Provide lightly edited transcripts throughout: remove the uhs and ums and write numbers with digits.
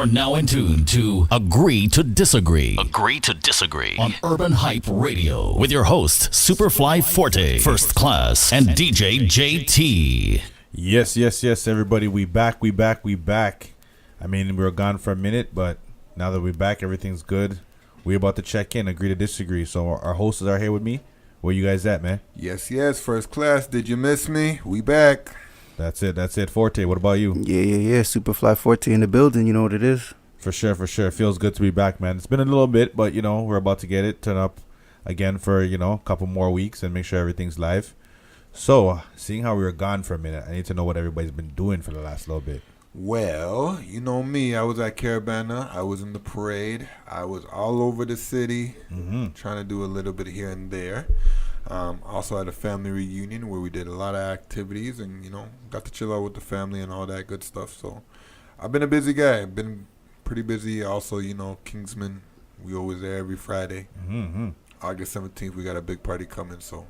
You're now in tune to Agree to Disagree. Agree to Disagree on Urban Hype Radio with your host, Superfly Forte, First Class, and DJ JT. Yes, everybody. We back. I mean, we were gone for a minute, but now that we're back, everything's good. We're about to check in, agree to disagree. So our hosts are here with me. Where you guys at, man? Yes, First Class. Did you miss me? We back. That's it. Forte, what about you? Yeah. Superfly Forte in the building. You know what it is? For sure. It feels good to be back, man. It's been a little bit, but, we're about to get it turned up again for, a couple more weeks and make sure everything's live. So, seeing how we were gone for a minute, I need to know what everybody's been doing for the last little bit. Well, you know me. I was at Caribana. I was in the parade. I was all over the city, trying to do a little bit here and there. Also had a family reunion where we did a lot of activities and, got to chill out with the family and all that good stuff. So I've been a busy guy. I've been pretty busy. Also, Kingsman, we always there every Friday. August 17th, we got a big party coming. So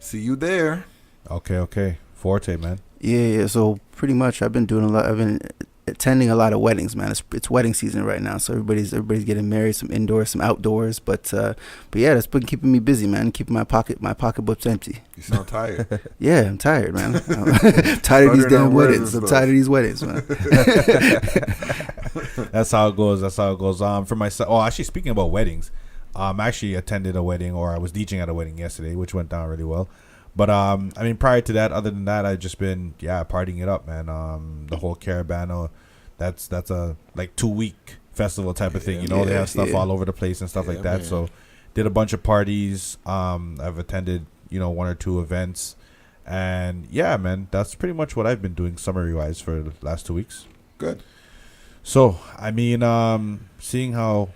see you there. Okay. Forte, man. Yeah. So pretty much I've been doing a lot. I've been attending a lot of weddings, man. It's wedding season right now, so everybody's getting married, some indoors, some outdoors, but yeah, that's been keeping me busy, man, keeping my pocketbooks empty. You sound tired. Yeah, I'm tired, man. I'm tired of these damn weddings. I'm tired of these weddings, man. That's how it goes. For myself, actually, speaking about weddings, I actually attended a wedding, or I was DJing at a wedding yesterday, which went down really well. But I mean, prior to that, other than that, I've just been partying it up, man. The whole Caribana, that's a 2-week festival type of thing. They have stuff all over the place and stuff like that. Man. So did a bunch of parties. I've attended 1 or 2 events, and yeah, man, that's pretty much what I've been doing summary wise for the last 2 weeks. Good. So I mean, seeing how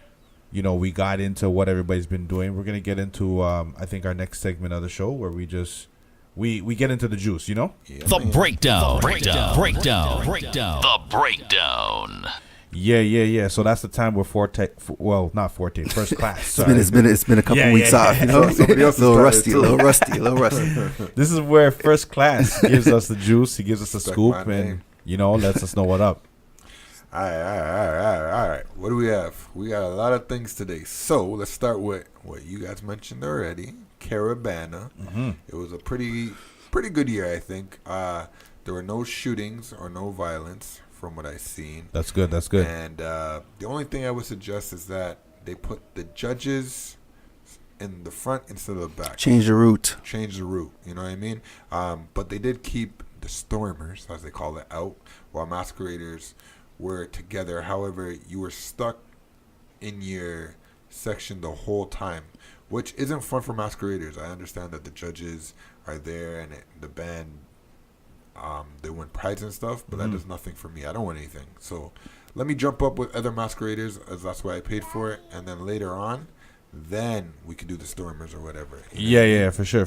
we got into what everybody's been doing, we're gonna get into I think our next segment of the show where we get into the juice, The breakdown. The breakdown. Yeah. So that's the time where not Forte, First Class. It's been a couple weeks off, Somebody else a little rusty. This is where First Class gives us the juice. He gives us a scoop and lets us know what up. All right. What do we have? We got a lot of things today. So let's start with what you guys mentioned already, Caribana. It was a pretty good year, I think. There were no shootings or no violence from what I've seen. That's good. And the only thing I would suggest is that they put the judges in the front instead of the back. Change the route. You know what I mean? But they did keep the stormers, as they call it, out, while masqueraders were together. However, you were stuck in your section the whole time, which isn't fun for masqueraders. I understand that the judges are there and the band, they win prizes and stuff, but that does nothing for me. I don't want anything. So let me jump up with other masqueraders, as that's why I paid for it, and then later on, then we could do the stormers or whatever. Yeah, for sure.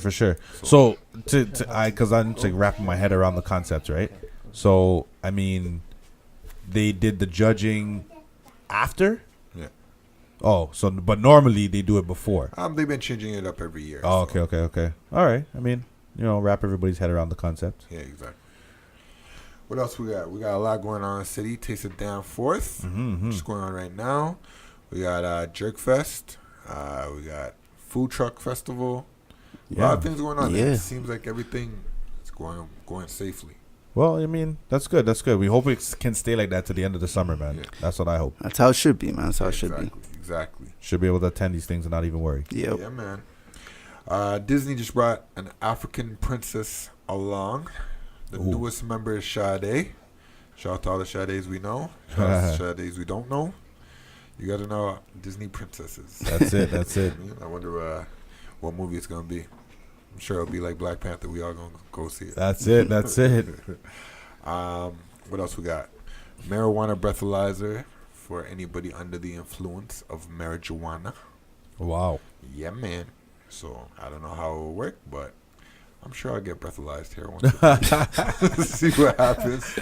So because I'm just wrapping my head around the concept, right? So I mean, they did the judging after? Yeah. Oh, but normally they do it before. They've been changing it up every year. Oh, so. Okay. All right. I mean, wrap everybody's head around the concept. Yeah, exactly. What else we got? We got a lot going on in the city. Taste of Down 4th. What's going on right now? We got Jerk Fest. We got Food Truck Festival. A lot of things going on. It seems like everything is going safely. Well, I mean, that's good. We hope it can stay like that to the end of the summer, man. Yeah. That's what I hope. That's how it should be, man. That's how it should be. Exactly. Should be able to attend these things and not even worry. Yep. Yeah, man. Disney just brought an African princess along. The newest member is Sade. Shout out to all the Sades we know. Shout out to Sades we don't know. You got to know Disney princesses. That's it. I wonder what movie it's going to be. I'm sure it'll be like Black Panther. We all gonna go see it. That's it. What else we got? Marijuana breathalyzer for anybody under the influence of marijuana. Wow. Yeah, man. So I don't know how it will work, but I'm sure I'll get breathalyzed here once. See what happens.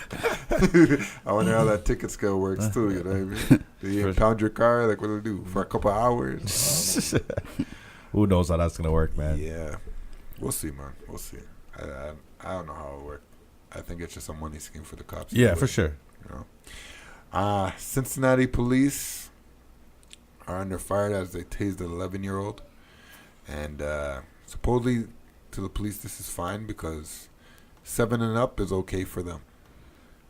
I wonder how that ticket scale works too. You know what I mean? Do you impound your car? Like what do they do for a couple hours? Who knows how that's gonna work, man? Yeah. We'll see, man. We'll see. I don't know how it'll work. I think it's just a money scheme for the cops. Yeah, for sure. Cincinnati police are under fire as they tased an 11-year-old. And supposedly to the police this is fine because 7 and up is okay for them.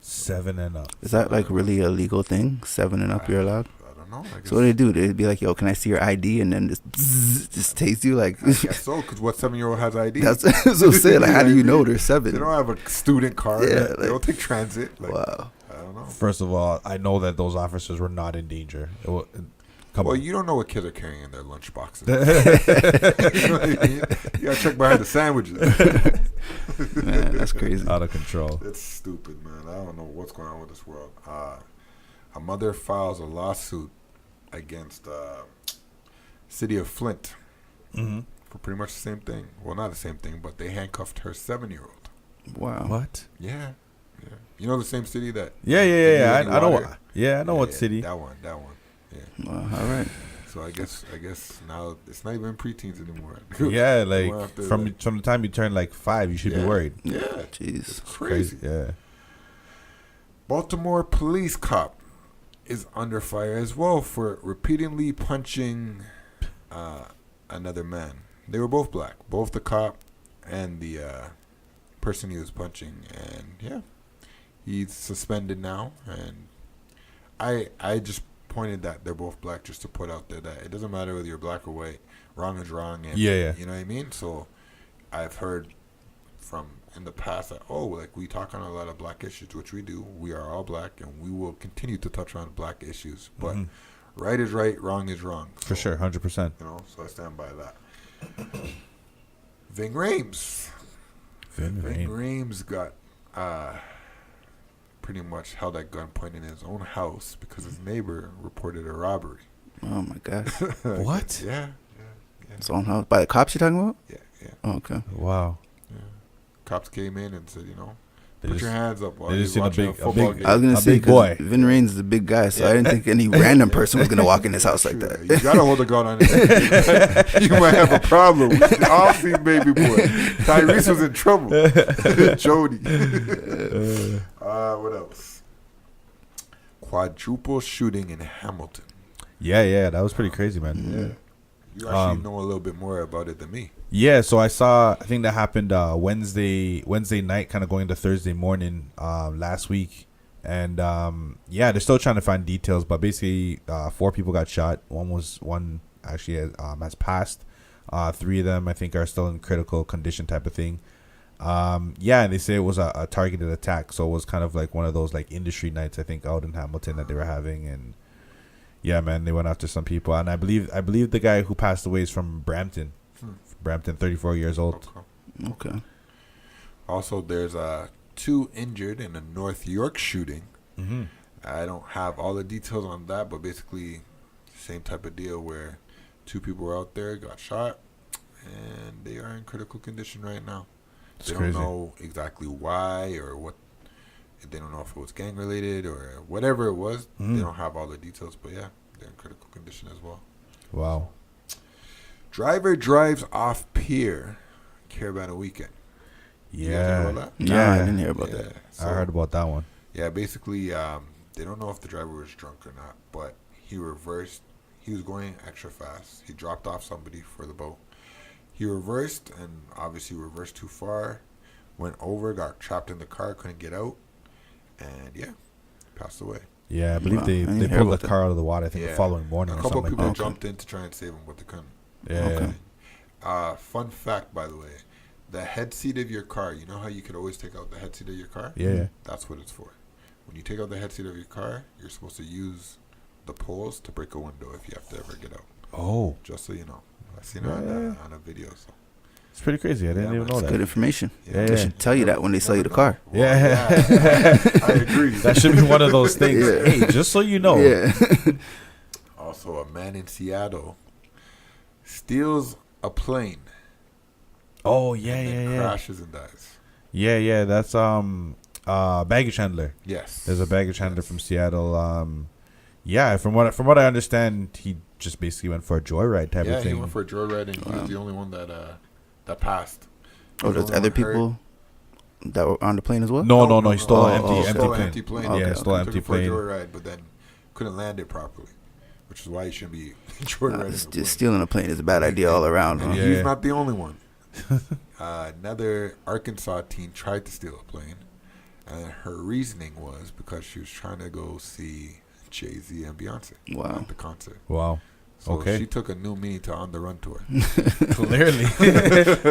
7 and up. Is that like really a legal thing? 7 and up, you're allowed? I don't know. I guess, So what do they do? They'd be like, yo, can I see your ID? And then just taste you? Like, I guess so, because what 7-year-old has ID? that's what I'm saying. Like, how do you know they're 7? They don't have a student card. Yeah, They don't take transit. Like, Wow. I don't know. First of all, I know that those officers were not in danger. Come Well, on. you don't know what kids are carrying in their lunch boxes. You know what I mean? You gotta check behind the sandwiches. Man, that's crazy. Out of control. It's stupid, man. I don't know what's going on with this world. A mother files a lawsuit against city of Flint for pretty much the same thing. Well, not the same thing, but they handcuffed her 7-year-old. Wow. What? Yeah. You know the same city that? Yeah. I know. Yeah, I know what city. That one. Yeah. Wow. All right. So I guess now it's not even preteens anymore. Yeah, Going like after, from the time you turn like 5, you should be worried. Yeah. Jeez. It's crazy. Yeah. Baltimore police cop is under fire as well for repeatedly punching another man. They were both black, both the cop and the person he was punching, and yeah, he's suspended now. And I just pointed that they're both black just to put out there that it doesn't matter whether you're black or white. Wrong is wrong, and Yeah. you know what I mean. So I've heard from in the past that like we talk on a lot of black issues, which we do. We are all black, and we will continue to touch on black issues. But right is right, wrong is wrong. For sure, 100%. You know, so I stand by that. Ving Rhames. Ving Rhames got pretty much held at gunpoint in his own house because his neighbor reported a robbery. Oh my gosh. What? Yeah. His own house by the cops you're talking about? Yeah. Oh, okay. Wow. Yeah. Cops came in and said, They put just- your hands up while they you're just seen a watching a big- a football big- game. I was gonna A say big boy. because Vin Raines is a big guy, so I didn't think any random person was gonna walk in his house like True, that. You gotta hold a gun on it. You might have a problem. I'll see baby boy. Tyrese was in trouble. Jody. What else? Quadruple shooting in Hamilton. Yeah, that was pretty crazy, man. Yeah. You actually know a little bit more about it than me. Yeah, so I think that happened Wednesday night, kind of going into Thursday morning last week. And they're still trying to find details, but basically 4 people got shot. One actually has passed. 3 of them I think are still in critical condition type of thing. And they say it was a targeted attack, so it was kind of like one of those like industry nights I think out in Hamilton that they were having. And yeah, man, they went after some people, and I believe the guy who passed away is from Brampton. 34 years old. Okay. Also, there's 2 injured in a North York shooting. I don't have all the details on that, but basically same type of deal where 2 people were out there, got shot, and they are in critical condition right now. It's They crazy. don't know exactly why or what. They don't know if it was gang related or whatever it was. They don't have all the details, but yeah, they're in critical condition as well. Wow. Driver drives off pier, Caribana weekend. You guys know about that? No, I didn't hear about Yeah, that. so- I heard about that one. Yeah, basically, they don't know if the driver was drunk or not, but he reversed. He was going extra fast. He dropped off somebody for the boat. He reversed, and obviously reversed too far. Went over, got trapped in the car, couldn't get out, and yeah, passed away. Yeah, I believe Wow, I they didn't hear pulled the about that. car out of the water, I think, the following morning A or couple something people like that. jumped in to try and save him, but they couldn't. Yeah. Okay. Fun fact, by the way, the head seat of your car, you know how you could always take out the head seat of your car? Yeah. That's what it's for. When you take out the head seat of your car, you're supposed to use the poles to break a window if you have to ever get out. Oh, Just so you know. I've seen it on a video. So. it's pretty crazy. I didn't Yeah, even man. know That's that. good information. Yeah. They should tell you that when they sell you the car. Well, Yeah. I agree. That should be one of those things. Yeah. Hey, just so you know. Yeah. Also, a man in Seattle steals a plane. Oh, and then crashes and dies. Yeah. That's baggage handler. Yes. There's a baggage handler from Seattle. From what I understand, he just basically went for a joyride type Yeah, of he thing. went for a joyride, and he was the only one that passed. Oh, He was there's the only other one hurt. people that were on the plane as well? No. He stole an Stole empty an plane. empty plane. Yeah, stole an empty Took it for a plane. joyride, but then couldn't land it properly, which is why he shouldn't be joyriding. Just stealing a plane is a bad idea all around. And Huh? he's not the only one. Another Arkansas teen tried to steal a plane, and her reasoning was because she was trying to go see Jay-Z and Beyonce at the concert. Wow. So Okay. she took a new meaning to On the Run tour. Clearly.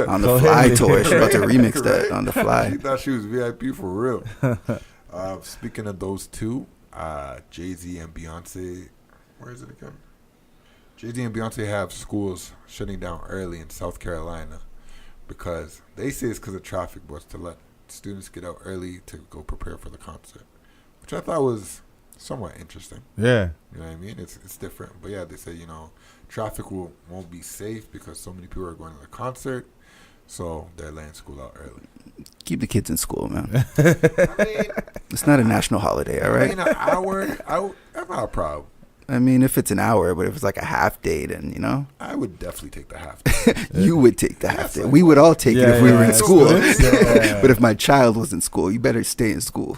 On the fly tour. She's about to remix that on the fly. She thought she was VIP for real. Speaking of those two, Jay-Z and Beyonce, where is it again? Jay-Z and Beyonce have schools shutting down early in South Carolina because they say it's because of traffic, but it's to let students get out early to go prepare for the concert, which I thought was somewhat interesting. Yeah. You know what I mean? It's different. But yeah, they say, traffic won't be safe because so many people are going to the concert, so they're letting school out early. Keep the kids in school, man. I mean, It's not a national holiday, all right? an hour, I'm not proud. I mean, if it's an hour, but if it's like a half day, then, I would definitely take the half day. you would take the half day. We would all take it if we were in school. But if my child was in school, you better stay in school.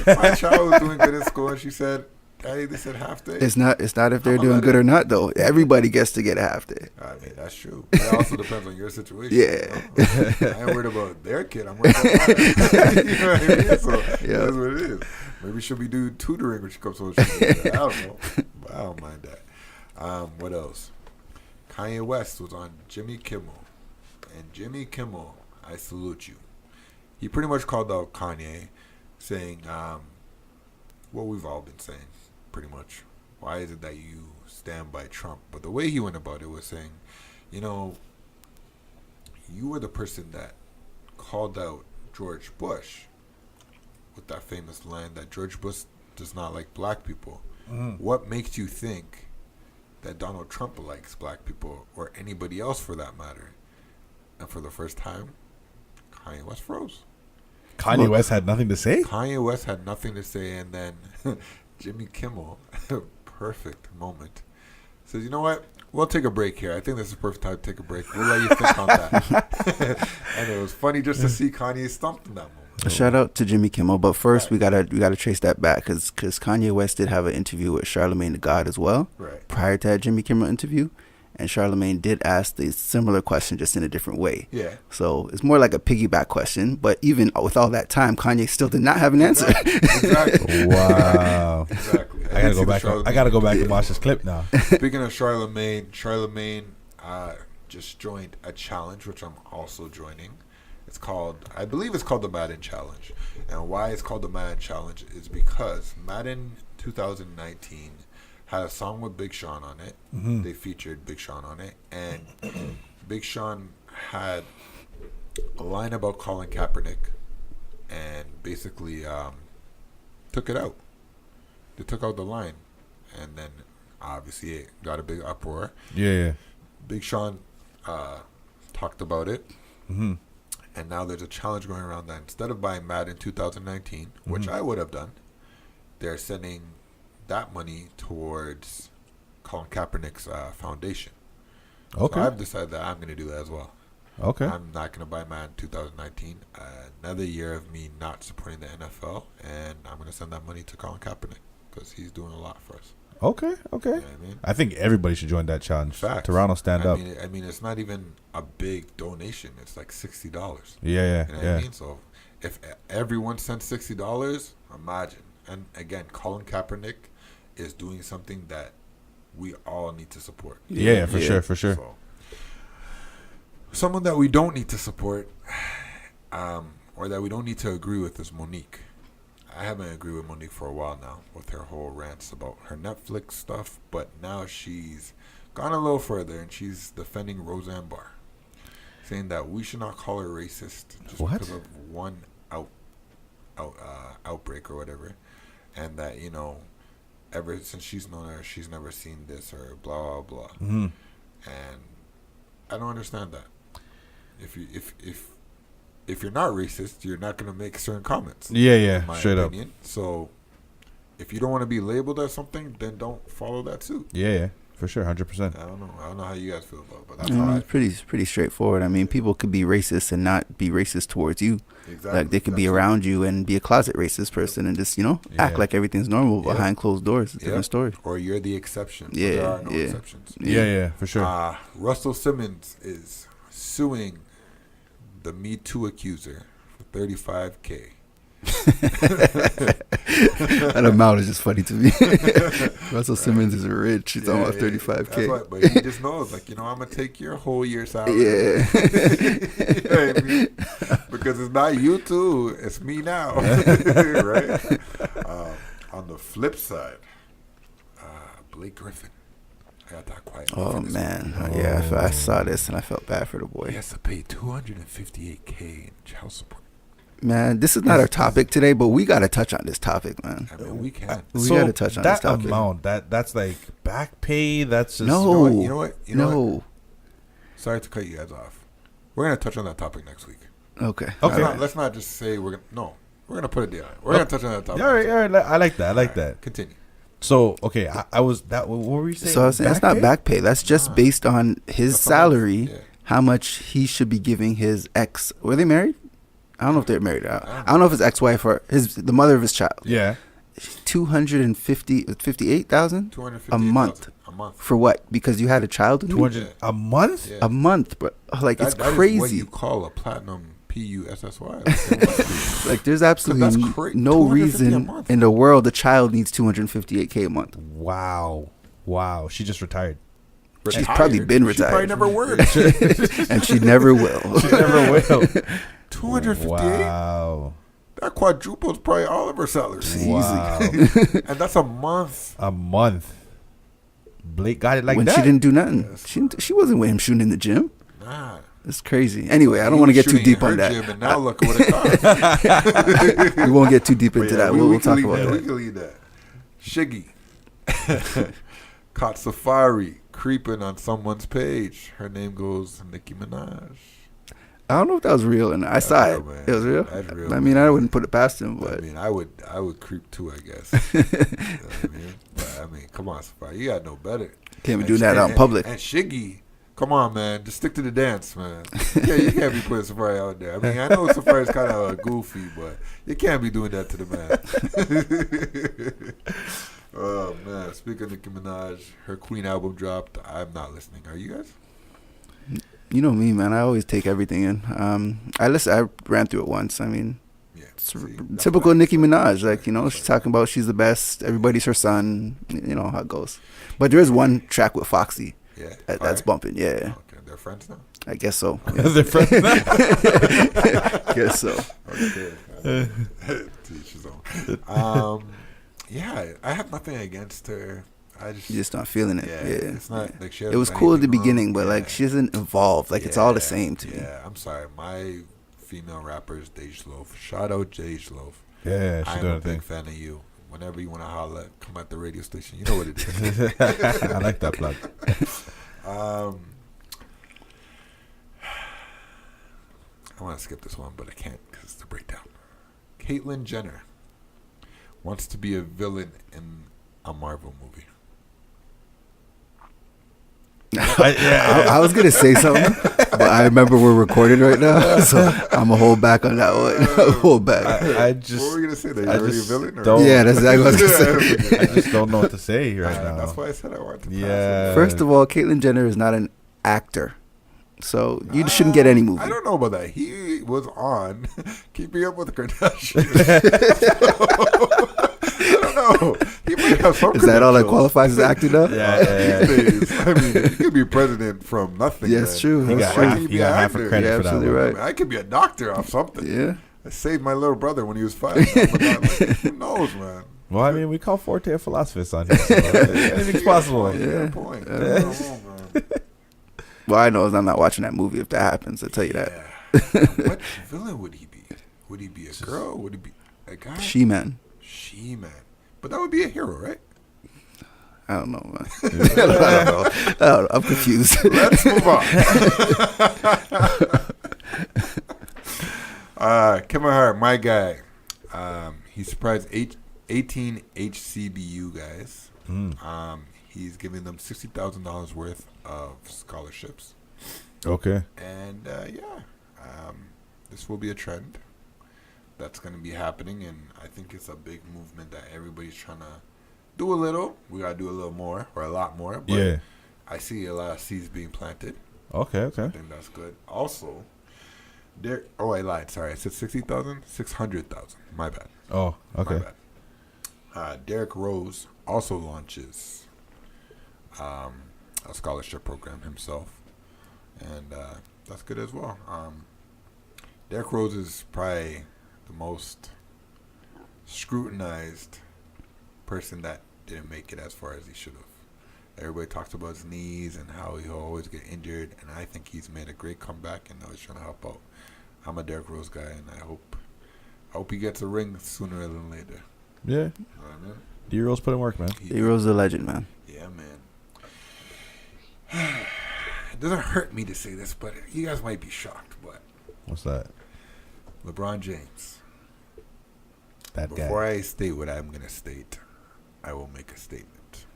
My child was doing good in school, and she said, "Daddy, they said half day." It's not if they're doing good or not, though. Everybody gets to get a half day. I mean, that's true. But it also depends on your situation. Yeah. I ain't worried about their kid. I'm worried about mine. You know what I mean? So that's what it is. Maybe she'll be doing tutoring when she comes home. I don't know. But I don't mind that. What else? Kanye West was on Jimmy Kimmel. And Jimmy Kimmel, I salute you. He pretty much called out Kanye, saying what we've all been saying, pretty much. Why is it that you stand by Trump? But the way he went about it was saying, you were the person that called out George Bush with that famous line that George Bush does not like black people. What makes you think that Donald Trump likes black people or anybody else for that matter? And for the first time, Kanye West froze. Kanye West had nothing to say? Kanye West had nothing to say, and then Jimmy Kimmel, perfect moment, says, "You know what? We'll take a break here. I think this is the perfect time to take a break. We'll let you think on that." And it was funny just to see Kanye stumped in that moment. A shout out to Jimmy Kimmel, but first we gotta trace that back because Kanye West did have an interview with Charlamagne the God as well, Right. prior to that Jimmy Kimmel interview, and Charlamagne did ask the similar question just in a different way. Yeah. So it's more like a piggyback question, but even with all that time, Kanye still did not have an answer. Exactly. Wow. Exactly. I gotta go back and watch this clip now. Speaking of Charlamagne just joined a challenge, which I'm also joining. I believe it's called the Madden Challenge. And why it's called the Madden Challenge is because Madden 2019 had a song with Big Sean on it. Mm-hmm. They featured Big Sean on it. And Big Sean had a line about Colin Kaepernick and basically took it out. They took out the line. And then obviously it got a big uproar. Yeah. Big Sean talked about it. Mm-hmm. And now there's a challenge going around that instead of buying Madden 2019, which I would have done, they're sending that money towards Colin Kaepernick's foundation. Okay. So I've decided that I'm going to do that as well. Okay. I'm not going to buy Madden 2019. Another year of me not supporting the NFL, and I'm going to send that money to Colin Kaepernick because he's doing a lot for us. Okay. You know what I mean? I think everybody should join that challenge. Facts. Toronto, stand up. I mean, it's not even a big donation. It's like $60. Yeah. You know what I mean? So if everyone sends $60, imagine. And again, Colin Kaepernick is doing something that we all need to support. Yeah, for sure. So, someone that we don't need to support, or that we don't need to agree with, is Monique. I haven't agreed with Monique for a while now with her whole rants about her Netflix stuff, but now she's gone a little further and she's defending Roseanne Barr, saying that we should not call her racist just because of one outbreak or whatever, and that ever since she's known her, she's never seen this or blah blah blah. Mm-hmm. And I don't understand that. If you're not racist, you're not going to make certain comments. Yeah, in my straight opinion. So if you don't want to be labeled as something, then don't follow that suit. Yeah. For sure, 100%. I don't know how you guys feel about it, but that's how I It's pretty straightforward. I mean, people could be racist and not be racist towards you. exactly. Like they could be around you and be a closet racist person and just act Yeah. like everything's normal Yeah. behind closed doors. It's a different story. Or you're the exception. But Yeah, there are no yeah. exceptions. Yeah, for sure. Russell Simmons is suing the Me Too accuser for $35K. That amount is just funny to me. Russell Simmons is rich. He's almost $35K. That's but he just knows, like, I'm gonna take your whole year's salary. Yeah. You know what I mean? Because it's not you two, it's me now, right? On the flip side, Blake Griffin. I got that quiet. Oh man, yeah. I saw this and I felt bad for the boy. He has to pay $258K in child support. Man, this is not our topic today, but we got to touch on this topic, man. I mean, we can. We got to touch on this that topic. amount, that's like back pay. That's just No. You know what? No. Sorry to cut you guys off. We're gonna touch on that topic next week. Okay. Okay. Let's not just say we're gonna. No, we're gonna put it down. We're gonna touch on that topic. All right. I like that. I like that. Continue. So okay, I was that. What were we saying? So I was saying that's not pay? back pay. That's just based on his That's salary, yeah. how much he should be giving his ex. Were they married? I don't know if they're married. I don't know if his ex-wife or the mother of his child. Yeah. 258,000 a month. A month. For what? Because you had a child with me? 200 a month. Yeah. A month, but like it's That is crazy. what you call a platinum PUSSY. Like there's absolutely That's no 250 a reason month. in the world the child needs 258K a month. Wow. She just retired. She's probably been She probably retired. never worked. And she never will. She never will. 258. Wow. That quadruples probably all of her salaries. Wow. And that's a month. A month. Blake got it like When that. she didn't do nothing. She wasn't with him shooting in the gym. Nah. It's crazy. Anyway, I don't He want to was get too shooting deep in on her that. gym, and now look at what it costs. We won't get too deep into But yeah, that. we We'll can talk leave about that. We that. can leave that. Shiggy caught Safari creeping on someone's page. Her name goes Nicki Minaj. I don't know if that was real or not. I saw real, it. man. It was real. That's real, I mean, man. I wouldn't put it past him, I but mean, I would creep too, I guess. You know what I mean? But, I mean, come on, Safari, you got no better. can't be doing that out in public. And Shiggy, come on, man, just stick to the dance, man. You can't be putting Safari out there. I mean, I know Safari's kind of goofy, but you can't be doing that to the man. Oh man! Speaking of Nicki Minaj, her Queen album dropped. I'm not listening. Are you guys? You know me, man. I always take everything in. I ran through it once. I mean, Yeah. it's See, that's typical what I Nicki said. Minaj. Like, she's talking about she's the best. Everybody's her son. You know how it goes. But there is one track with Foxy Yeah. that's Alright. bumping. Yeah, Okay, they're friends now. I guess so. They're friends now? Guess so. Okay. Teach his own. Yeah, I have nothing against her. I just, You just not feeling it. yeah, Yeah. it's not like she. It was cool at the beginning, but like she isn't involved. Like it's all the same to me. Yeah, I'm sorry. My female rapper is Dej Loaf. Shout out Dej Loaf. Yeah, she I'm doing a a big thing. fan of you. Whenever you want to holler, come at the radio station. You know what it is. I like that plug. I want to skip this one, but I can't because it's the breakdown. Caitlyn Jenner wants to be a villain in a Marvel movie. I was gonna say something, but I remember we're recording right now, so I'm gonna hold back on that one. Hold back. I just. What were you gonna say? That you're I already a just villain? Or? don't- Yeah, that's exactly what I was gonna say. I just don't know what to say right now. That's why I said I wanted to. Pass Yeah. First of all, Caitlyn Jenner is not an actor, so you shouldn't get any movie. I don't know about that. He was on Keeping Up with the Kardashians. I don't know. He might have some Is that all that credentials. qualifies as acting now? Yeah. These days. I mean, you could be president from nothing. Yeah, man. it's true. He That's got, true. half, he got half a credit You're for that absolutely one. right. I could be a doctor off something. Yeah. I saved my little brother when he was 5. Like, who knows, man? Well, I mean, we call Forte a philosophist on here. So anything's possible. You got a point. I don't know, man. Well, I know I'm not watching that movie if that happens. I tell you that. Yeah. What villain would he be? Would he be a girl? Would he be a guy? She-Man. She-Man. But that would be a hero, right? I don't know, man. I don't know. I'm confused. Let's move on. Kevin Hart, my guy. He surprised 18 HCBU guys. he's giving them $60,000 worth of scholarships. Okay. And this will be a trend that's going to be happening, and I think it's a big movement that everybody's trying to do a little. We got to do a little more or a lot more. But Yeah. I see a lot of seeds being planted. Okay. I think that's good. Also, I lied. Sorry, I said 60,000, 600,000. My bad. Oh, okay. My bad. Derrick Rose also launches a scholarship program himself, and that's good as well. Derrick Rose is probably the most scrutinized person that didn't make it as far as he should have. Everybody talks about his knees and how he'll always get injured, and I think he's made a great comeback, and now he's trying to help out. I'm a Derrick Rose guy, and I hope he gets a ring sooner than later. Yeah. You know what I mean? D Rose put in work, man. D Rose is a legend, man. Yeah, man. It doesn't hurt me to say this, but you guys might be shocked. But What's that? LeBron James. That guy. Before I state what I'm going to state, I will make a statement.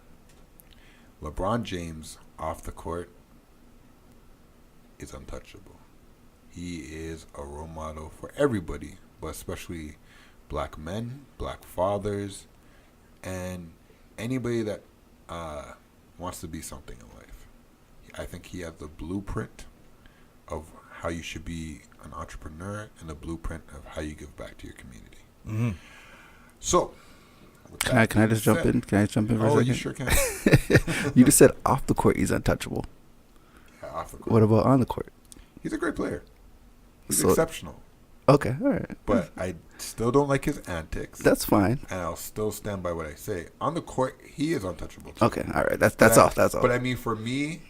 LeBron James off the court is untouchable. He is a role model for everybody, but especially black men, black fathers, and anybody that wants to be something in life. I think he has the blueprint of how you should be an entrepreneur and the blueprint of how you give back to your community. Mm-hmm. So, Can I just jump in? Can I jump in for a second? You sure can. You just said off the court he's untouchable. Yeah, off the court. What about on the court? He's a great player. He's So- exceptional. Okay, all right. But I still don't like his antics. That's fine. And I'll still stand by what I say. On the court, he is untouchable too. Okay, all right. That's But all. That's all. But I mean, for me,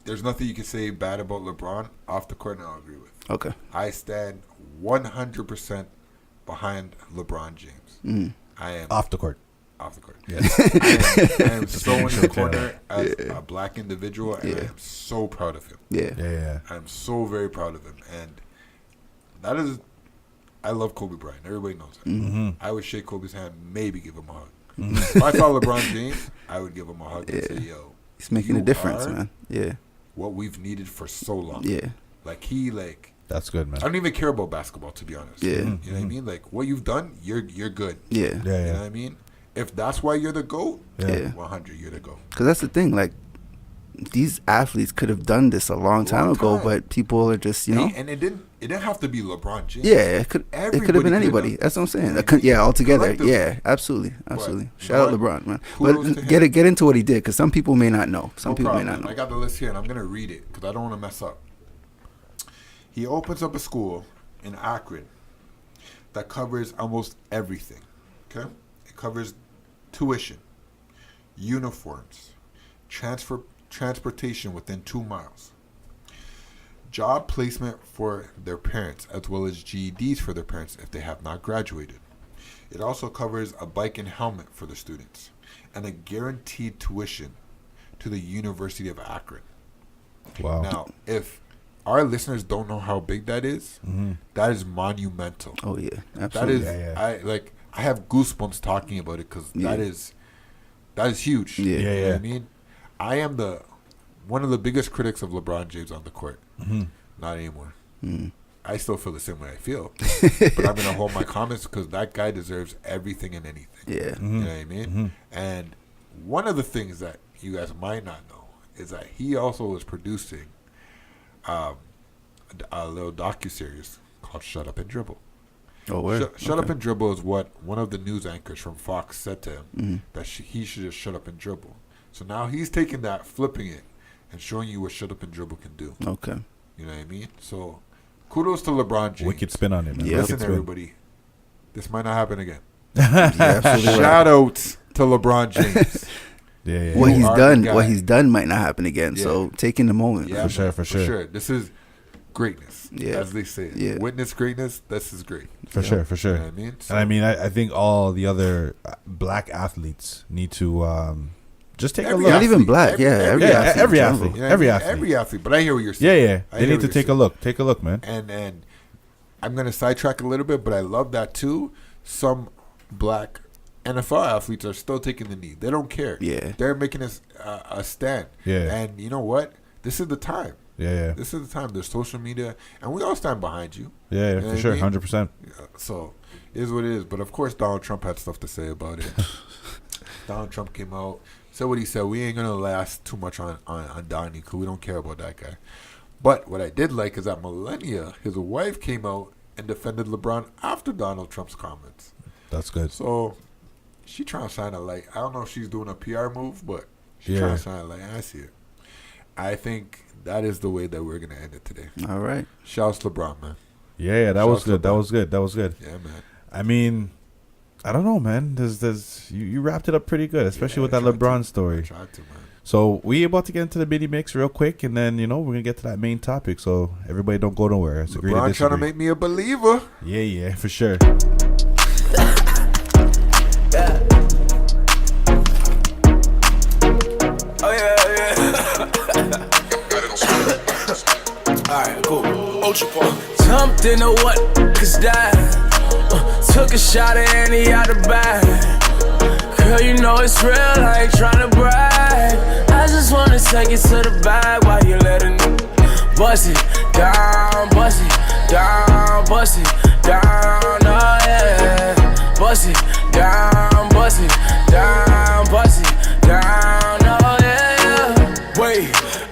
there's nothing you can say bad about LeBron off the court, and I'll agree with. Okay. I stand 100% behind LeBron James. Mm. I am Off the court. off the court. Yes. I am so in the corner as a black individual, and I am so proud of him. Yeah. Yeah. I'm so very proud of him, and that is, I love Kobe Bryant. Everybody knows that. Mm-hmm. I would shake Kobe's hand, maybe give him a hug. If I saw LeBron James, I would give him a hug and say, "Yo, He's making a you difference, are man. Yeah. what we've needed for so long." Yeah. Like That's good, man. I don't even care about basketball, to be honest. Yeah. You know what I mean? Like what you've done, you're good. Yeah. Yeah, You know yeah. what I mean? If that's why you're the GOAT, Yeah. 100, you're the GOAT. Because that's the thing. Like, these athletes could have done this a long time ago, but people are just, you know. And it didn't have to be LeBron James. Yeah, it could have Everybody been could've anybody. done That's what I'm saying. it. Yeah, altogether. Collectively. Yeah, absolutely. But, Shout you out know LeBron, man. Kudos to But him. get into what he did, because some people may not know. Some No people problem. may not know. I got the list here, and I'm going to read it because I don't want to mess up. He opens up a school in Akron that covers almost everything. Okay? It covers tuition, uniforms, transportation within 2 miles, job placement for their parents, as well as GEDs for their parents if they have not graduated. It also covers a bike and helmet for the students, and a guaranteed tuition to the University of Akron. Wow. Now, if our listeners don't know how big that is, that is monumental. Oh, yeah. That Absolutely. is, I have goosebumps talking about it because that is huge. Yeah. You know Yeah. what I mean? I am one of the biggest critics of LeBron James on the court. Not anymore. I still feel the same way I feel, but I'm gonna hold my comments because that guy deserves everything and anything. Yeah. You know what I mean? And one of the things that you guys might not know is that he also was producing a little docuseries called "Shut Up and Dribble." Oh, word. Shut Up and Dribble is what one of the news anchors from Fox said to him, that he should just shut up and dribble. So now he's taking that, flipping it, and showing you what shut up and dribble can do. Okay. You know what I mean? So kudos to LeBron James. Wicked spin on it, man. Yeah. Listen, Wicked spin. everybody, this might not happen again. Yeah, absolutely right. Shout outs to LeBron James. Yeah. What You he's are done, the guy. what he's done might not happen again. Yeah. So take in the moment. Yeah, For sure, man, for sure. This is greatness, Yeah. as they say. Yeah. Witness greatness. This is great. For sure. For You sure. know what I mean? So, And I mean, I think all the other black athletes need to just take a Every look. Not even black. Yeah, every yeah, athlete. every in athlete. general. you know what every I mean? athlete. Every athlete. But I hear what you're Yeah, saying. yeah. I They hear need to what take you're a look. Take a look, man. saying. And I'm gonna sidetrack a little bit, but I love that too. Some black NFL athletes are still taking the knee. They don't care. Yeah. They're making a stand. Yeah. And you know what? This is the time. Yeah. This is the time. There's social media, and we all stand behind you. Yeah, You know for what sure, I mean? 100%. So, it is what it is. But, of course, Donald Trump had stuff to say about it. Donald Trump came out, said what he said. We ain't going to last too much on Donnie because we don't care about that guy. But what I did like is that Melania, his wife, came out and defended LeBron after Donald Trump's comments. That's good. So, she trying to shine a light. I don't know if she's doing a PR move, but she's trying to shine a light. I see it. I think that is the way that we're going to end it today. All right. Shouts to LeBron, man. Yeah, that was good. That was good. Yeah, man. I mean, I don't know, man. You wrapped it up pretty good, especially with that LeBron story. I tried to, man. So we about to get into the mini mix real quick, and then we're gonna get to that main topic. So everybody don't go nowhere. It's agree to LeBron disagree. trying to make me a believer. Yeah, for sure. Alright, cool. Ultra Park. Jumped in the what? Cause died. Took a shot at Annie out the bag. Girl, you know it's real, I ain't tryna brag. I just wanna take it to the bag while you let it bust it down, bust it down, bust it down, oh yeah. Bust it down, bust it down, bust it down, oh yeah. Wait,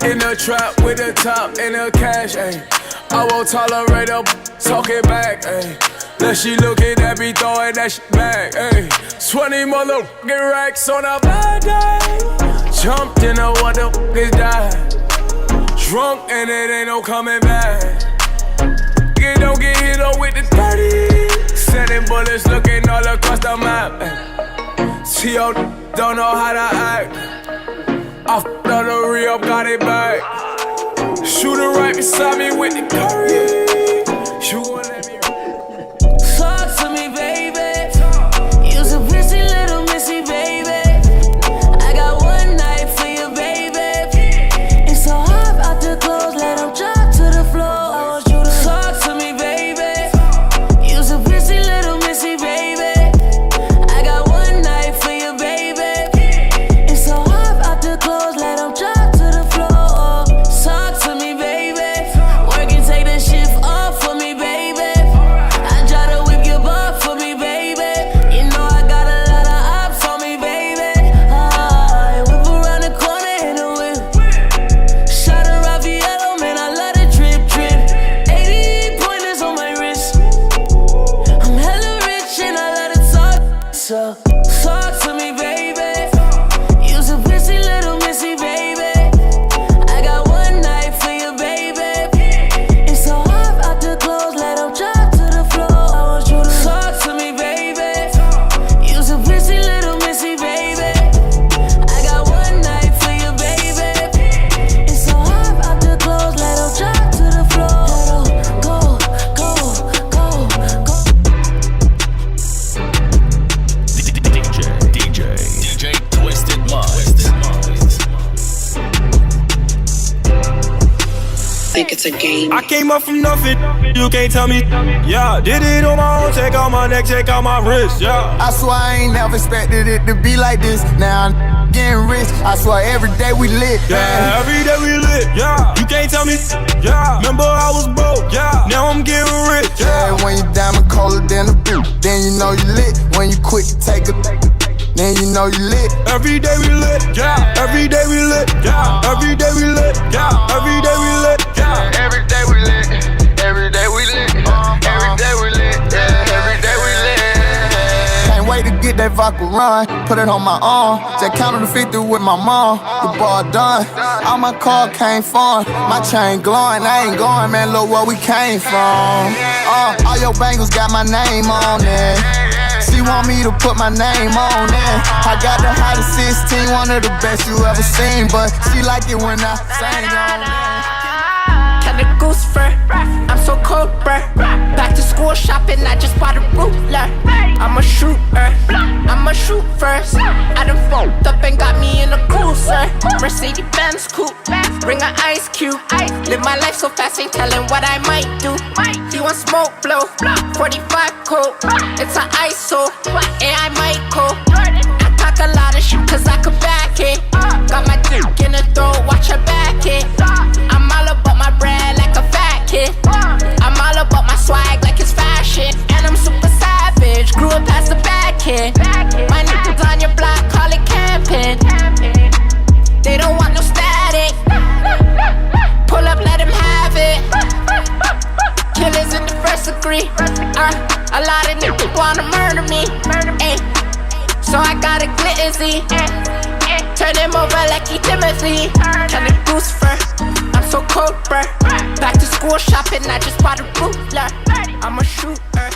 in the trap with the top and the cash, ayy. I won't tolerate her talking back, ayy. Then she looking at me throwing that shit back, ayy. 20 motherfucking racks on a bad day. Jumped in the what the fuck is that? Drunk and it ain't no coming back. You don't get hit up with the 30. Sending bullets looking all across the map, ayy. T.O. don't know how to act. I f***ed on the re-up, got it back. Shooter right beside me with the curry. You gon' let me talk to me, baby. You's a pretty little missy, baby. I got one night for you, baby. It's so hard out the clothes, let them drop to the floor. I want you to talk to me, baby. You's a pretty little missy, baby. I got one night for you, baby. It's so hard out the clothes, let them drop to the floor. Talk to me, baby. Work and take the shift off for me, baby. I try to whip your butt for me, baby. You know I got a lot of ops for me, baby. I whip around the corner in a whip. Shot a Raffaello, man, I love the drip, drip. 80 pointers on my wrist. I'm hella rich and I love to talk. So talk to me, baby. You's a pretty little missy, baby. I got one night for you, baby. It's so hard out the clothes, let them drop to the floor. I want you to talk to me, baby. You's a pretty little missy, baby. I got one night for you, baby. It's so hard out the clothes, let them drop to the floor. Go, go, go, go. DJ Twisted Minds. Think it's a game. I came up from nothing, you can't tell me. Yeah, did it on my own, check out my neck, check out my wrist, yeah. I swear I ain't never expected it to be like this. Now I'm getting rich. I swear every day we lit. Yeah, every day we lit, yeah. You can't tell me, yeah. Remember I was broke, yeah. Now I'm getting rich, Yeah, when you diamond colder than a boot, then you know you lit. When you quit to take a, then you know you lit. Every day we lit, yeah. Every day we lit, yeah. Every day we lit, yeah. Every day we lit, yeah. Every day we lit. Every day we lit. Every day we lit. Yeah, every day we lit. Can't wait to get that vodka run. Put it on my arm. Just counted the 50 with my mom. The ball done. All my car came from. My chain glowing. I ain't going, man. Look where we came from. All your bangles got my name on it. She want me to put my name on it. I got the hottest 16, one of the best you ever seen. But she like it when I sing on it. Got the goose Lucifer. I'm so cold, bruh. Back to school shopping, I just bought a ruler. I'm a shooter, I'ma shoot first. I done fucked up and got me in a cruiser. Mercedes-Benz coupe, bring an ice cube. Live my life so fast, ain't telling what I might do. You want smoke, blow, 45 coat. It's an ISO, and I might coat. I talk a lot of shit cause I could back it. Got my dick in the throat, watch her back it. I'm all about my bread like a fat kid. I'm all about my swag like it's fashion. And I'm super savage, grew up past the bad kid. My niggas on your block, call it camping. They don't want no static. Pull up, let them have it. Killers in the first degree. A lot of niggas wanna murder me. So I got a glitzy. Turn him over like he Timothy. Kind of Lucifer. I'm so cold, bruh. Back to school shopping, I just bought a ruler. I'm a shooter.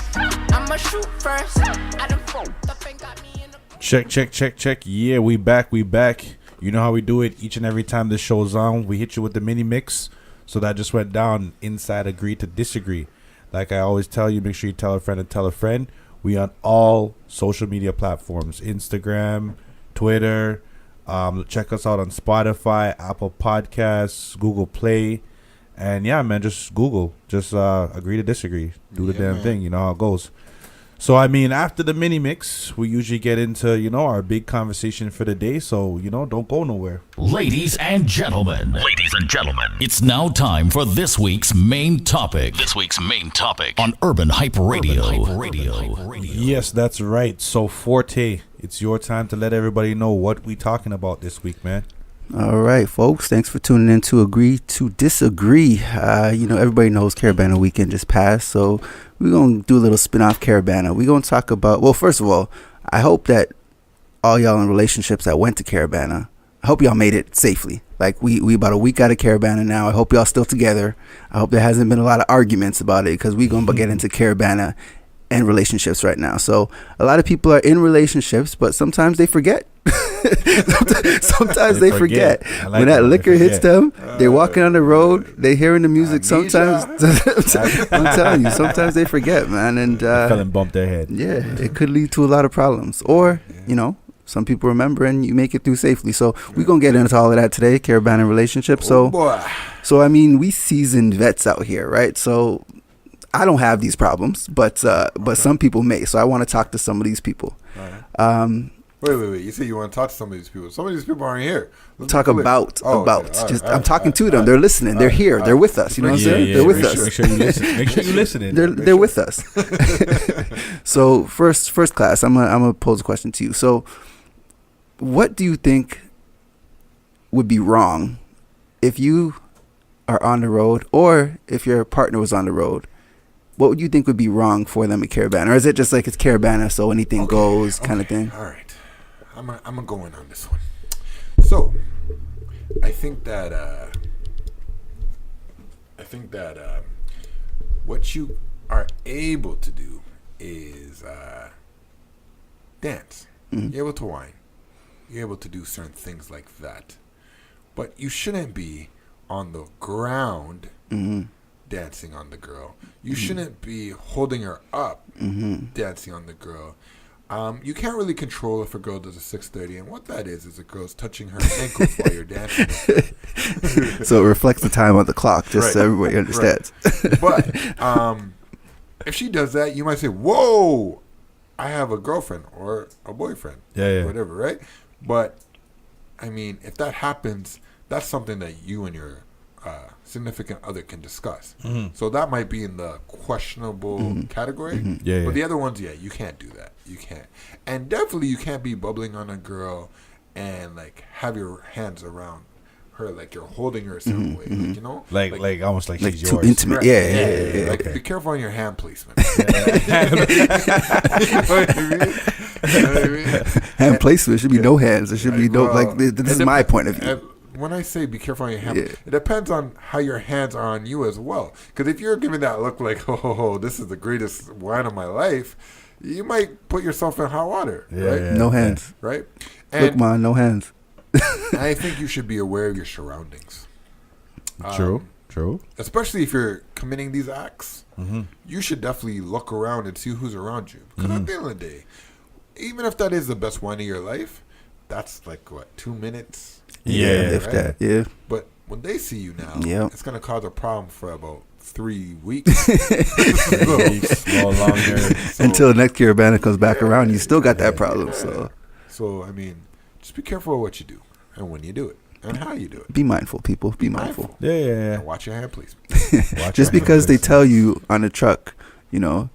I'ma shoot first. I done fucked up and got me in the Check. Yeah, we back. You know how we do it each and every time this show's on. We hit you with the mini mix. So that just went down inside Agree to Disagree. Like I always tell you, make sure you tell a friend and tell a friend. We on all social media platforms, Instagram, Twitter. Check us out on Spotify, Apple Podcasts, Google Play. And yeah, man, just Google. Just Agree to Disagree. Do the damn thing. You know how it goes. So, I mean, after the mini mix, we usually get into, our big conversation for the day. So, don't go nowhere. Ladies and gentlemen, it's now time for this week's main topic. On Urban Hype Radio. Yes, that's right. So, Forte, it's your time to let everybody know what we talking about this week, man. All right, folks. Thanks for tuning in to Agree to Disagree. Everybody knows Caribana weekend just passed, so we're going to do a little spin-off Caribana. We're going to talk about, well, first of all, I hope that all y'all in relationships that went to Caribana, I hope y'all made it safely. Like, we about a week out of Caribana now. I hope y'all still together. I hope there hasn't been a lot of arguments about it because we're going to get into Caribana and relationships right now. So a lot of people are in relationships, but sometimes they forget. sometimes they forget. Like when that liquor hits them, they're walking on the road, they're hearing the music. Sometimes I'm telling you, sometimes they forget, man, and fell and bumped their head. Yeah, it could lead to a lot of problems. Or some people remember and you make it through safely. So we're gonna get into all of that today, Caribana relationships. So I mean, we seasoned vets out here, right? So I don't have these problems, but some people may. So I want to talk to some of these people. Wait. You say you want to talk to some of these people. Some of these people aren't here. Talk about. I'm talking to them. They're listening. They're here. They're with us. You know what I'm saying? They're with us. Make sure you listen. Make sure you listening. They're with us. So first class, I'm gonna pose a question to you. So, what do you think would be wrong if you are on the road, or if your partner was on the road? What would you think would be wrong for them at Caribana? Or is it just like it's Caribana, so anything goes kind of thing? All right. I'm gonna go in on this one. So, I think that what you are able to do is dance. Mm-hmm. You're able to whine. You're able to do certain things like that. But you shouldn't be on the ground dancing on the girl. You shouldn't be holding her up dancing on the girl. You can't really control if a girl does a 630, and what that is a girl's touching her ankles while you're dancing. So it reflects the time on the clock, just so everybody understands. Right. But if she does that, you might say, "Whoa, I have a girlfriend or a boyfriend, whatever." Right? But I mean, if that happens, that's something that you and your significant other can discuss. So that might be in the questionable category. But the other ones, you can't do that. You can't. And definitely you can't be bubbling on a girl and like have your hands around her like you're holding her a certain way. Like, like almost like she's too yours. intimate. Right. Yeah. Like be careful on your hand placement. Hand placement should be no hands. There should be no this is my point of view. When I say be careful on your hand, it depends on how your hands are on you as well. Because if you're giving that look like, oh, this is the greatest wine of my life, you might put yourself in hot water. Right? No hands. Right? And look, man, no hands. I think you should be aware of your surroundings. True. True. Especially if you're committing these acts, you should definitely look around and see who's around you. Because at the end of the day, even if that is the best wine of your life, that's like, what, 2 minutes? If that, yeah. But when they see you now, it's going to cause a problem for about 3 weeks. No longer. Until next Caribana comes back around, you still got that problem. So, I mean, just be careful of what you do and when you do it and how you do it. Be mindful, people. Be mindful. Yeah. And watch your hand, please. Just because they tell you on the truck, you know,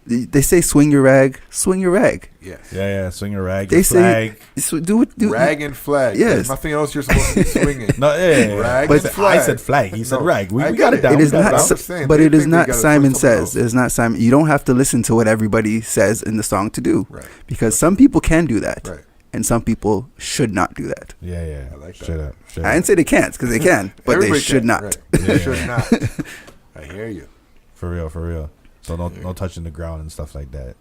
they say swing your rag. Yes. Yeah. Swing your rag. They your say flag. Do rag and flag. Yes. There's nothing else you're supposed to be swinging. No, Rag but and flag. I said flag. He said rag. We I got get it down. It is not, but they it is think they not gotta Simon swing something Says. It is not Simon. You don't have to listen to what everybody says in the song to do, Right. because some people can do that, Right. and some people should not do that. Yeah. I like that. Straight up. I didn't say they can't, because they can, but Everybody they should can, not. right. They should not. I hear you. For real. So no touching the ground and stuff like that.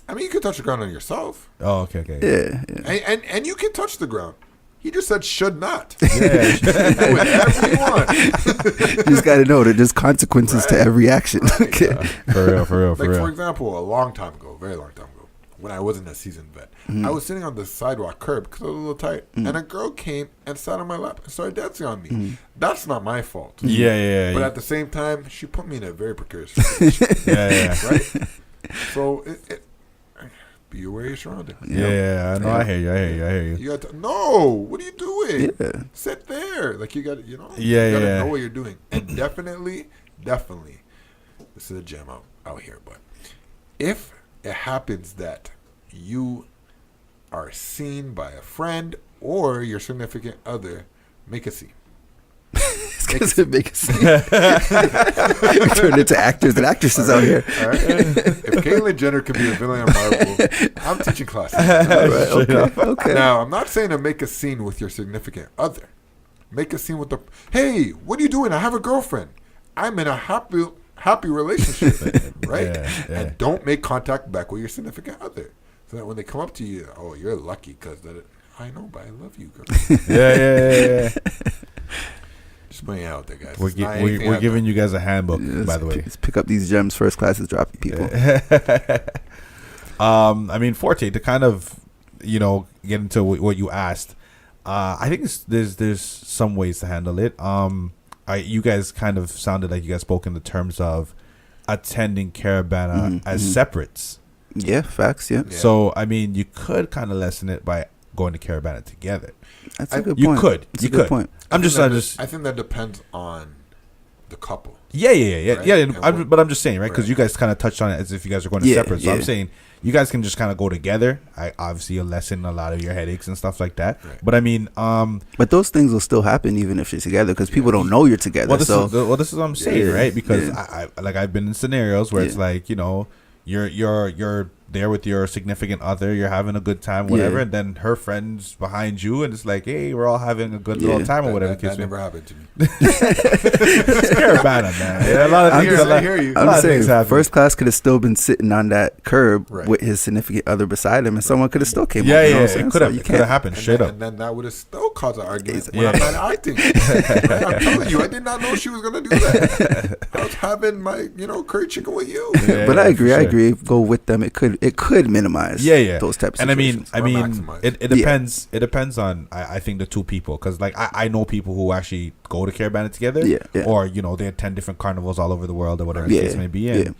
I mean, you can touch the ground on yourself. Oh, okay. Yeah. And you can touch the ground. He just said should not. Yeah. Do whatever you want. You just got to know that there's consequences to every action. Okay. For real. For example, a long time ago, very long time ago, when I wasn't a seasoned vet, I was sitting on the sidewalk curb because I was a little tight, and a girl came and sat on my lap and started dancing on me. That's not my fault. Yeah. But at the same time, she put me in a very precarious situation. Yeah. Right? So, be aware of your surroundings. Yeah. No, I hear you. You got to, no, what are you doing? Yeah. Sit there. Like, you got to, you know, Yeah, you got to yeah. know what you're doing. And definitely, this is a gem out here, but if it happens that you are seen by a friend or your significant other, make a scene. Make a scene. Turn into actors and actresses out here. All right? If Caitlyn Jenner could be a villain on Marvel, I'm teaching classes. All right, okay. Now, I'm not saying to make a scene with your significant other. Make a scene with hey, what are you doing? I have a girlfriend. I'm in a happy relationship, right? Yeah. And don't make contact back with your significant other. So that when they come up to you, oh, you're lucky because I know, but I love you, girl. Yeah. Just putting it out there, guys. We're giving you guys a handbook, by the way. Let's pick up these gems. First class is dropping people. I mean, Forte, to kind of, you know, get into what you asked, I think there's some ways to handle it. You guys kind of sounded like you guys spoke in the terms of attending Caribana as separates. Yeah, facts. Yeah. So I mean, you could kind of lessen it by going to Caribana together. That's a good point. You could. That's a good point. I think that depends on the couple. Yeah. Right? Yeah. But I'm just saying, right? Because you guys kind of touched on it as if you guys are going to separate. So I'm saying you guys can just kind of go together. Obviously, you'll lessen a lot of your headaches and stuff like that. Right. But I mean, but those things will still happen even if you're together because people don't know you're together. Well, this is what I'm saying, right? Because I've been in scenarios where it's like, you know, you're there with your significant other, you're having a good time, whatever, and then her friends behind you, and it's like, hey, we're all having a good little time or whatever. That never happened to me. It's Caribana, man. Yeah, a lot of things. I hear you. I'm saying first class could have still been sitting on that curb with his significant other beside him, and someone could have still came. Yeah, up, it could have happened straight up. And then that would have still caused an argument when I'm not acting. I'm telling you, I did not know she was going to do that. I was having my, curry chicken with you. But I agree. Sure. I agree. Go with them. It could minimize. Those types of situations. And I mean, it depends. It depends on I think the two people, because like I know people who actually go to Caribana together, or they attend different carnivals all over the world or whatever the case may be, and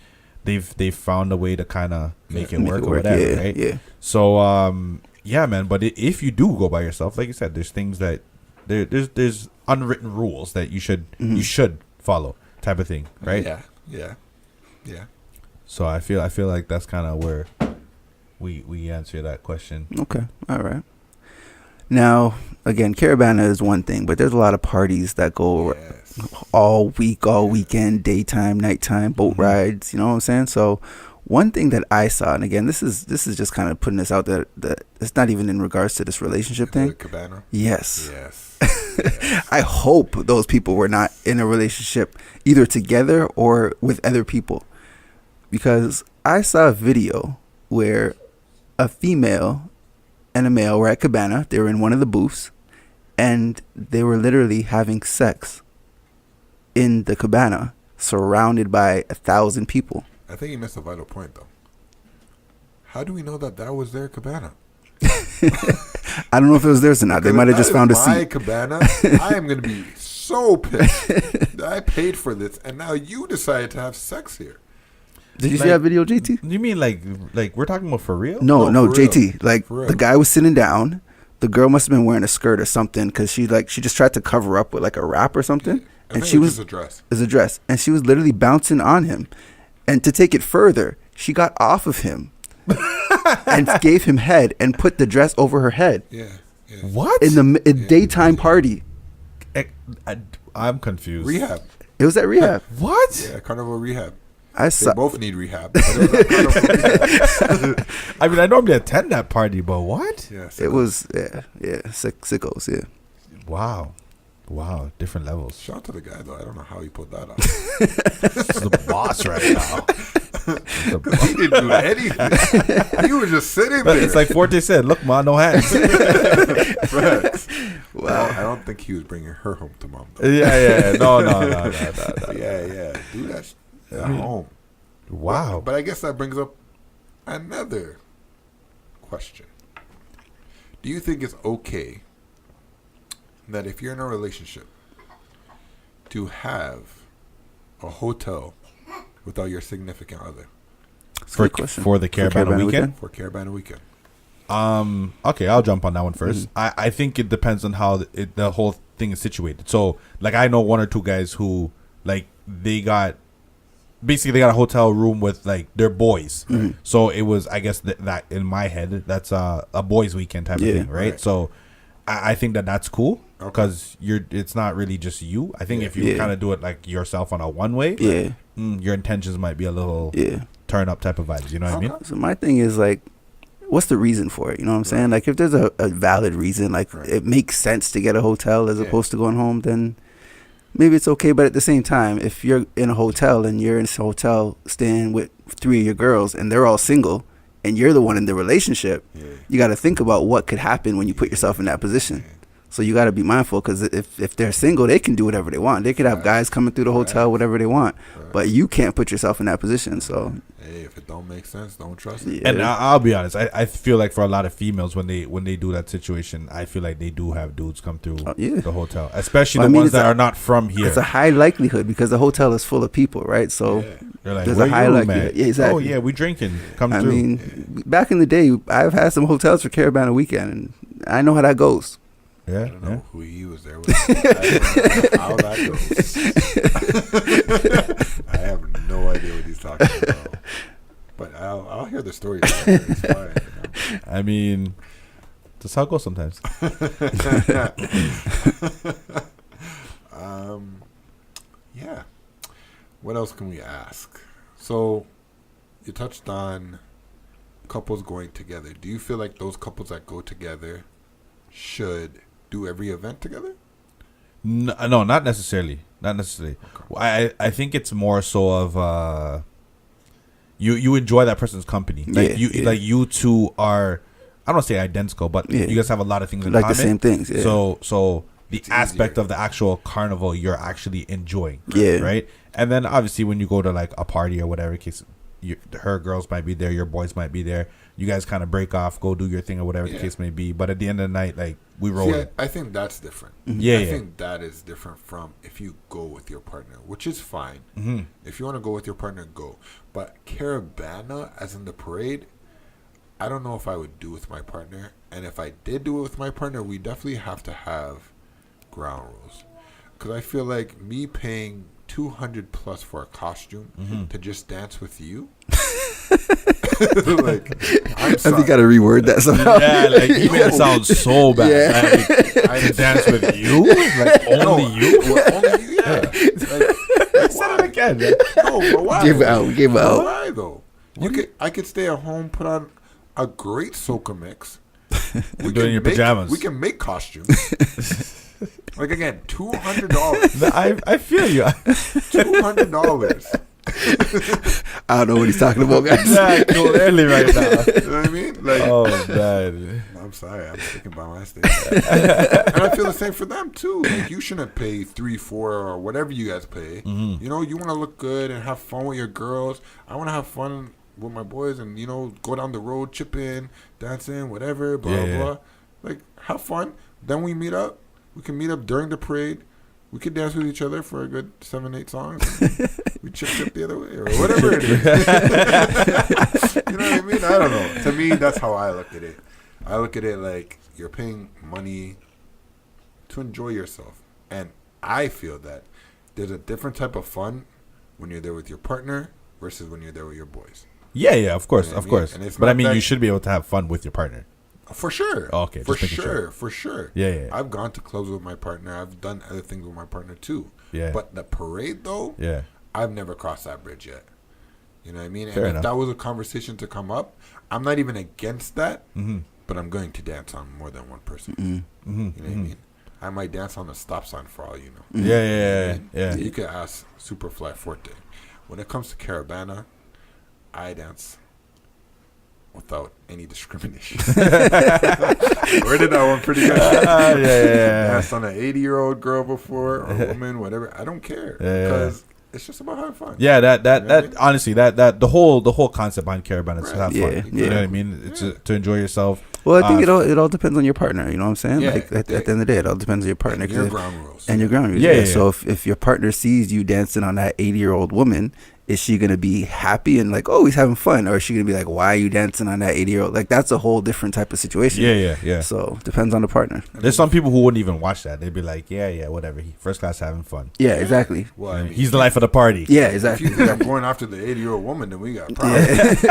they've found a way to kind of make it work or whatever, right? Yeah. So man. But if you do go by yourself, like you said, there's things that there's unwritten rules that you should follow, type of thing, right? Yeah. So I feel like that's kind of where we answer that question. Okay, all right. Now, again, Caribana is one thing, but there's a lot of parties that go all week, all weekend, daytime, nighttime, boat rides. You know what I'm saying? So, one thing that I saw, and again, this is just kind of putting this out there, that it's not even in regards to this relationship thing. Cabana? Yes. I hope those people were not in a relationship either together or with other people, because I saw a video where a female and a male were at Cabana. They were in one of the booths, and they were literally having sex in the cabana, surrounded by 1,000 people. I think you missed a vital point, though. How do we know that was their cabana? I don't know if it was theirs or not. They might have just found a my seat. cabana. I am going to be so pissed. I paid for this, and now you decided to have sex here. Did you see that video, JT? You mean like we're talking about for real? No, No, for JT. real. Like For real. the guy was sitting down. The girl must have been wearing a skirt or something because she just tried to cover up with like a wrap or something, I and think she it was just a dress. It was a dress, and she was literally bouncing on him. And to take it further, she got off of him and gave him head and put the dress over her head Yeah. What? in the daytime party. I'm confused. Rehab. It was at rehab. What? Yeah, carnival rehab. I They saw. both need rehab. But it was at carnival rehab. I mean, I normally attend that party, but what? Yeah, It was sickos. Yeah. Wow, different levels. Shout out to the guy, though. I don't know how he pulled that off. This is the boss right now. He didn't do anything. He was just sitting there. It's like Forte said, look, ma, no hands. Wow. I don't think he was bringing her home to mom, though. Yeah. No. Yeah. Do that at home. Wow. But I guess that brings up another question. Do you think it's okay that if you're in a relationship to have a hotel without your significant other For the For Caribana weekend? for Caribana weekend? Okay, I'll jump on that one first. I think it depends on how the whole thing is situated. So, like, I know one or two guys who, like, they got a hotel room with, like, their boys. So it was, I guess, that in my head, that's a boys' weekend type of thing, right? So I think that's cool because it's not really just you. I think if you kind of do it like yourself on a one way, your intentions might be a little turn up type of vibes. You know what I mean? So my thing is like, what's the reason for it? You know what I'm saying? Like if there's a valid reason, like it makes sense to get a hotel as opposed to going home, then maybe it's okay. But at the same time, if you're in a hotel and you're in a hotel staying with 3 of your girls and they're all single and you're the one in the relationship, you got to think about what could happen when you put yourself in that position. So you got to be mindful because if they're single, they can do whatever they want. They could have guys coming through the hotel, whatever they want. But you can't put yourself in that position. So hey, if it don't make sense, don't trust it. And I'll be honest, I feel like for a lot of females when they do that situation, I feel like they do have dudes come through the hotel, especially the ones that are not from here. It's a high likelihood because the hotel is full of people, right? So You're like, there's where a high you, likelihood. man? Yeah, exactly. Oh yeah, we drinking. Come I through. mean, back in the day, I've had some hotels for Caribana weekend, and I know how that goes. Yeah, I don't know who he was there with. I don't know how that goes. I have no idea what he's talking about. But I'll hear the story. It's fine, you know? I mean, that's how it goes sometimes. Yeah. What else can we ask? So, you touched on couples going together. Do you feel like those couples that go together should do every event together? No, not necessarily. Not necessarily. Okay. I think it's more so of you enjoy that person's company. Like like you two are, I don't want to say identical, but you guys have a lot of things in like common. the same things. Yeah. So the aspect of the actual carnival you're actually enjoying. Yeah. Right. And then obviously when you go to like a party or whatever case, her girls might be there, your boys might be there. You guys kind of break off, go do your thing or whatever the case may be. But at the end of the night, like we roll. See, I think that's different. I think that is different from if you go with your partner, which is fine. If you want to go with your partner, go. But Caribana, as in the parade, I don't know if I would do with my partner. And if I did do it with my partner, we definitely have to have ground rules. Because I feel like me paying $200 plus for a costume to just dance with you. Like, I'm sorry. You got to reword that somehow. Yeah, like you made it sound so bad. Like, I dance with you, like only you. Well, only you, yeah. Like, Say it again. Man. no, but why? Give it out. Give it out. Why though? I could stay at home, put on a great soca mix. We do it in your pajamas. We can make costumes. Like again, $200. I feel you. $200. I don't know what he's talking about, guys. Yeah, clearly right now. You know what I mean? Like, oh man, I'm sorry. I'm sticking by my statement. And I feel the same for them too. Like, you shouldn't pay 3, 4, or whatever you guys pay. Mm-hmm. You know, you want to look good and have fun with your girls. I want to have fun with my boys, and go down the road, chip in, dance in, whatever, blah blah. Like, have fun. Then we meet up. We can meet up during the parade. We could dance with each other for a good 7, 8 songs. We chip the other way, or whatever it is. You know what I mean? I don't know. To me, that's how I look at it. I look at it like you're paying money to enjoy yourself. And I feel that there's a different type of fun when you're there with your partner versus when you're there with your boys. Yeah, of course, You know what of I mean? course. And it's But not I mean, that- you should be able to have fun with your partner. For sure. Oh, okay, For just making sure. sure. For sure. Yeah. I've gone to clubs with my partner. I've done other things with my partner too. Yeah. But the parade, though, Yeah. I've never crossed that bridge yet. You know what I mean? Fair and enough. if that was a conversation to come up, I'm not even against that, Mm-hmm. but I'm going to dance on more than one person. Mm-hmm. You know what I mean? I might dance on the stop sign for all you know. Yeah. You could ask Superfly Forte. When it comes to Caribana, I dance without any discrimination. Worded that one pretty good. Yeah. Danced on an 80-year-old girl before, or woman, whatever. I don't care because it's just about having fun. Yeah, You know what I that mean? honestly, that the whole concept behind Caribana is to have Yeah, fun. You know what I mean? It's to enjoy yourself. Well, I think it all depends on your partner. You know what I'm saying? Yeah, Like at the end of the day, it all depends on your partner. And your 'cause ground rules. And your ground rules. Yeah. So if your partner sees you dancing on that 80-year-old woman, is she gonna be happy and like, oh, he's having fun, or is she gonna be like, why are you dancing on that 80-year-old? Like, that's a whole different type of situation. Yeah. So depends on the partner. There's some people who wouldn't even watch that. They'd be like, yeah, whatever. First class having fun. Yeah, exactly. Well, I mean, He's the life of the party. Yeah, if exactly. you think I'm going after the 80-year-old woman, then we got problems.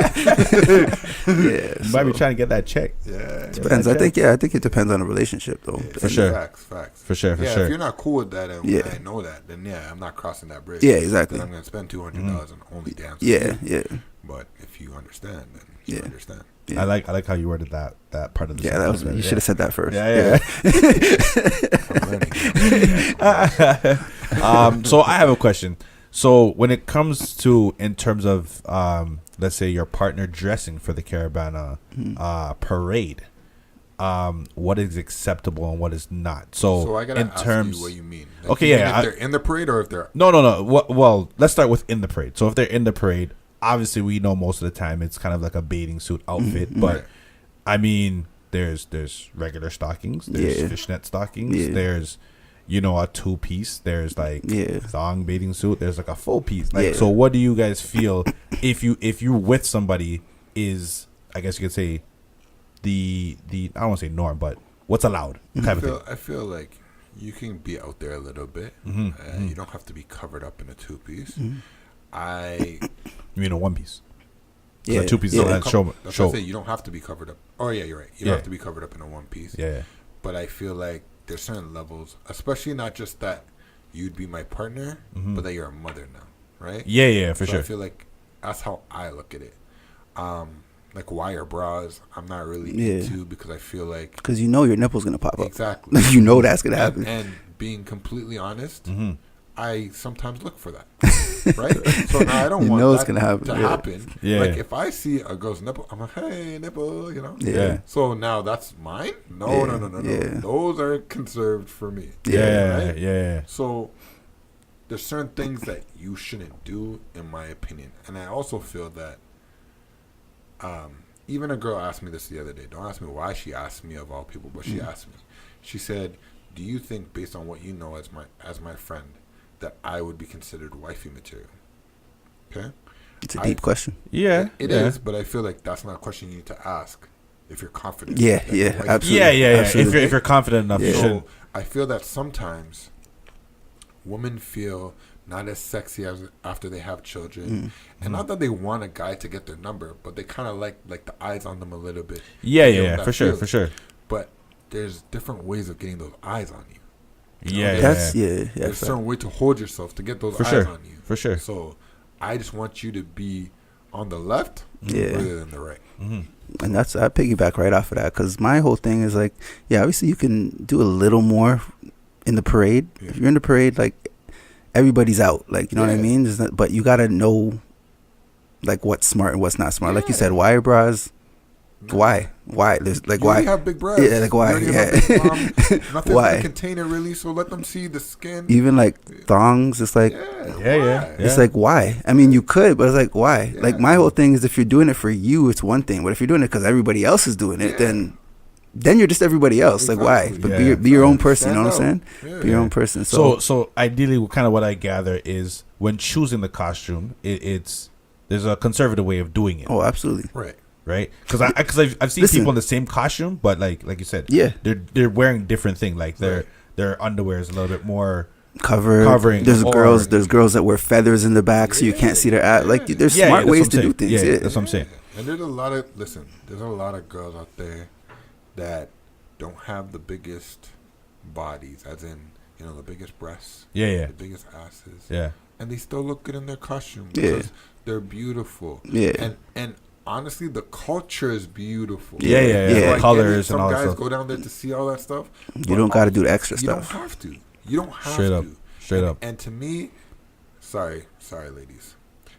Yeah. You might be trying to get that check. Yeah. Depends. I think it depends on the relationship though. For sure. Facts. For sure. Yeah, if you're not cool with that and Yeah. I know that, then I'm not crossing that bridge. Yeah, exactly. Then I'm going to spend $200 and only dance. with Yeah, you. yeah. But if you understand, then you understand. Yeah. I like how you worded that part of the Yeah, that was sentence. you should have said that first. Yeah. I'm learning. So I have a question. So when it comes to in terms of let's say your partner dressing for the Caribana parade, what is acceptable and what is not? So I gotta in ask terms, you what you mean. Like, Okay, you yeah, mean if I- they're in the parade or if they're No. Well, let's start with in the parade. So if they're in the parade, obviously we know most of the time it's kind of like a bathing suit outfit. But Right. I mean, there's regular stockings, there's Yeah. fishnet stockings, Yeah. there's a 2-piece, there's like Yeah. thong bathing suit, there's like a full piece. Like, Yeah. so what do you guys feel if you're with somebody is, I guess you could say, the I don't want to say norm, but what's allowed type of thing. I feel like you can be out there a little bit. Mm-hmm. You don't have to be covered up in a 2-piece. Mm-hmm. You mean a 1-piece? Yeah. A 2-piece Yeah. don't show. That's what I say. You don't have to be covered up. Oh yeah, you're right. You don't Yeah. have to be covered up in a 1-piece. Yeah. But I feel like there's certain levels, especially not just that you'd be my partner, but that you're a mother now, right? Yeah, for So sure. I feel like that's how I look at it. Like wire bras, I'm not really Yeah. into because I feel like Because you know your nipple's gonna pop up. exactly. You know that's gonna happen. And being completely honest, Mm-hmm. I sometimes look for that, right? So now I don't You want know it's that gonna happen, to yeah. happen. Yeah. Like if I see a girl's nipple, I'm like, hey, nipple, Yeah. So now that's mine? No. Yeah. Those are conserved for me. Yeah, Right? yeah. So there's certain things that you shouldn't do, in my opinion. And I also feel that even a girl asked me this the other day. Don't ask me why she asked me of all people, but she asked me. She said, do you think, based on what you know as my friend, that I would be considered wifey material? Okay? It's a deep question. Yeah. It is, but I feel like that's not a question you need to ask if you're confident. Yeah, that you're wifey absolutely. Yeah. Absolutely. If you're confident enough, you Yeah. should. So I feel that sometimes women feel not as sexy as after they have children, and not that they want a guy to get their number, but they kind of like the eyes on them a little bit. Yeah, to give them yeah, that for sure, feeling. for sure. But there's different ways of getting those eyes on you. Yeah, That's yeah. yeah. There's a certain way to hold yourself to get those For eyes sure, on you. for sure. So I just want you to be on the left Yeah. rather than the right. And I piggyback right off of that because my whole thing is like, yeah, obviously you can do a little more in the parade. Yeah. If you're in the parade, like everybody's out, like you know what I Yeah. mean. But you gotta know like what's smart and what's not smart. Like you said, wire bras, Why? There's like You why? already have big breasts. Yeah, like why? You already Yeah. have big palm. Nothing's Why? gonna contain it really, so let them see the skin. Even like thongs, it's like Yeah. it's like why? I mean, you could, but it's like why? Yeah. Like my whole thing is if you're doing it for you, it's one thing, but if you're doing it because everybody else is doing it, then you're just everybody else. Like why? Exactly. But be your own person. You know what I'm Stand saying? out. Be your own person. So So ideally, kind of what I gather is when choosing the costume, it's there's a conservative way of doing it. oh, absolutely. Right. Because I've seen Listen. people in the same costume, but like you said, Yeah. they're wearing different things. Like their underwear is a little bit more Covering. There's or- girls that wear feathers in the back so you can't see their ass. Like there's smart that's ways what I'm to do saying. things. Yeah, Yeah. that's what I'm saying. And there's a lot of girls out there that don't have the biggest bodies, as in, the biggest breasts, Yeah. the biggest asses, Yeah. and they still look good in their costume Yeah. because they're beautiful. Yeah. And honestly, the culture is beautiful. Yeah. The colors some and all that guys stuff. go down there to see all that stuff. You don't got to do the extra You stuff. don't have to. You don't have Straight to. up. Straight up. And to me, sorry, ladies.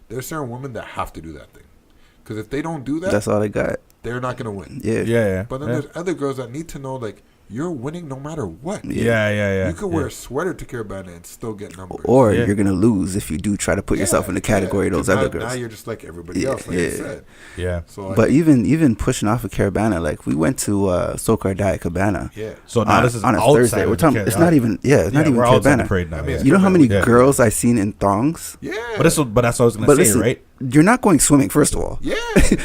There's certain women that have to do that thing. Because if they don't do that, That's all they got. they're not going to win. Yeah. Yeah. But then there's other girls that need to know, like, you're winning no matter what. Yeah. You could wear a sweater to Caribana and still get numbers. Or you're gonna lose if you do try to put yourself in the category of those other Now girls. you're just like everybody else, like you said. Yeah. So But even pushing off of Caribana, like we went to Socar Diet Cabana. yeah. So now this is on a outside Thursday. of We're the talking. Car- It's not even. Yeah, it's not even we're outside the Caribana. parade now. I mean, yeah. You know how many Yeah. girls I've seen in thongs? Yeah. But that's what I was gonna But say, listen, right? you're not going swimming. First of all, Yeah.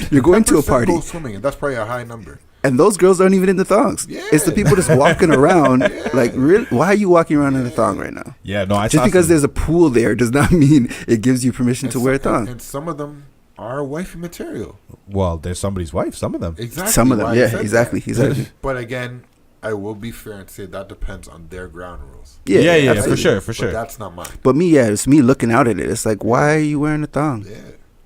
You're going to a 10% party. go swimming, and that's probably a high number. and those girls aren't even in the thongs. Yeah. It's the people just walking around. Like, really? Why are you walking around in a thong right now? Yeah. No, I Just saw because some- there's a pool there does not mean it gives you permission to wear a thong. And some of them are wifey material. well, there's somebody's wife. Some of them. Exactly. Some of them, why I yeah, said exactly. that. But again, I will be fair and say that depends on their ground rules. Yeah, absolutely. for sure. But that's not mine. But me, it's me looking out at it. It's like, why are you wearing a thong? Yeah.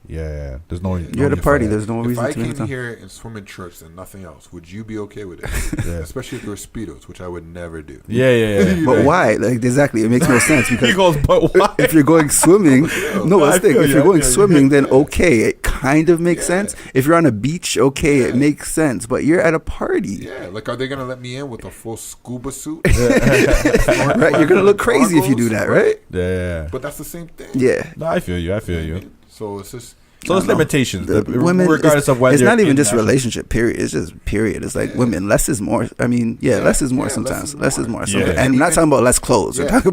Yeah. There's no. You're at a need party. for that. There's no If reason I to wear a came thong. here in swimming shorts and nothing else, would you be okay with it? Especially if there were Speedos, which I would never do. Yeah. But why? Like, exactly. It makes no sense because He goes, but why? if you're going swimming, no, let's think. If you're going swimming, then okay, it kind of makes sense. If you're on a beach, okay, it makes sense. But you're at a party, Yeah, like are they gonna let me in with a full scuba suit? right? You're gonna look crazy if you do that, right? Yeah. But that's the same thing. Yeah. No, I feel you. So it's just So there's limitations, The women, regardless of whether it's not you're even just in that- relationship. Period. It's just period. It's like women. Less is more. I mean, less is more sometimes. Less is more. Yeah. And we're not talking about less clothes. We're talking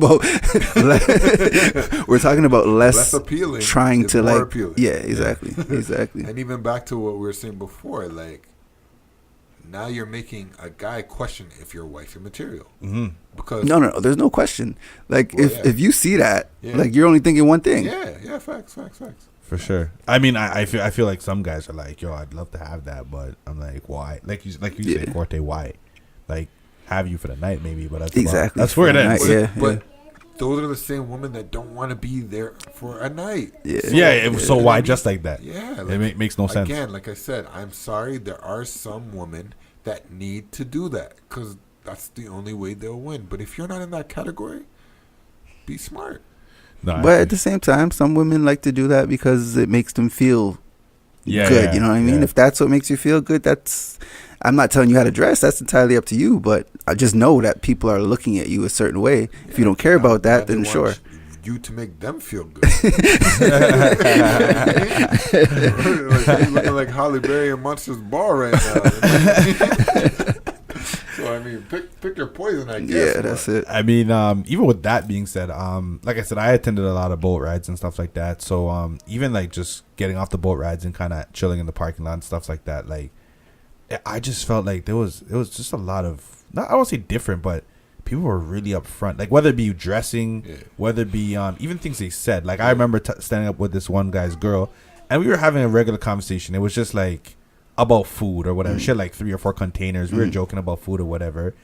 about less appealing. trying is to more like. appealing. Yeah, exactly, exactly. And even back to what we were saying before, like now you're making a guy question if you're wifey material. Mm-hmm. Because No, there's no question. Like Well, if you see that, Yeah. like you're only thinking one thing. yeah, facts. For sure. I mean, I feel like some guys are like, yo, I'd love to have that, but I'm like, why? Like you said, Corte, why? Like have you for the night maybe, but that's Exactly. that's where it For the ends. night, But those are the same women that don't want to be there for a night. Yeah. So why just like that? Yeah, It makes no sense. Again, like I said, I'm sorry. There are some women that need to do that because that's the only way they'll win. But if you're not in that category, be smart. No, But at the same time, some women like to do that because it makes them feel good. You know what I mean? yeah. If that's what makes you feel good, I'm not telling you how to dress. That's entirely up to you. But I just know that people are looking at you a certain way. If you don't care about that, They then want sure. You to make them feel good. Like, you're looking like Holly Berry in Monsters Ball right now. So I mean, pick your poison. I guess. Yeah, that's it. I mean, even with that being said, like I said, I attended a lot of boat rides and stuff like that. So even like just getting off the boat rides and kind of chilling in the parking lot and stuff like that, like I just felt like it was just a lot of, not I won't say different, but people were really upfront. Like whether it be dressing, whether it be even things they said. Like I remember standing up with this one guy's girl, and we were having a regular conversation. It was just like about food or whatever. She had like 3 or 4 containers. We were joking about food or whatever.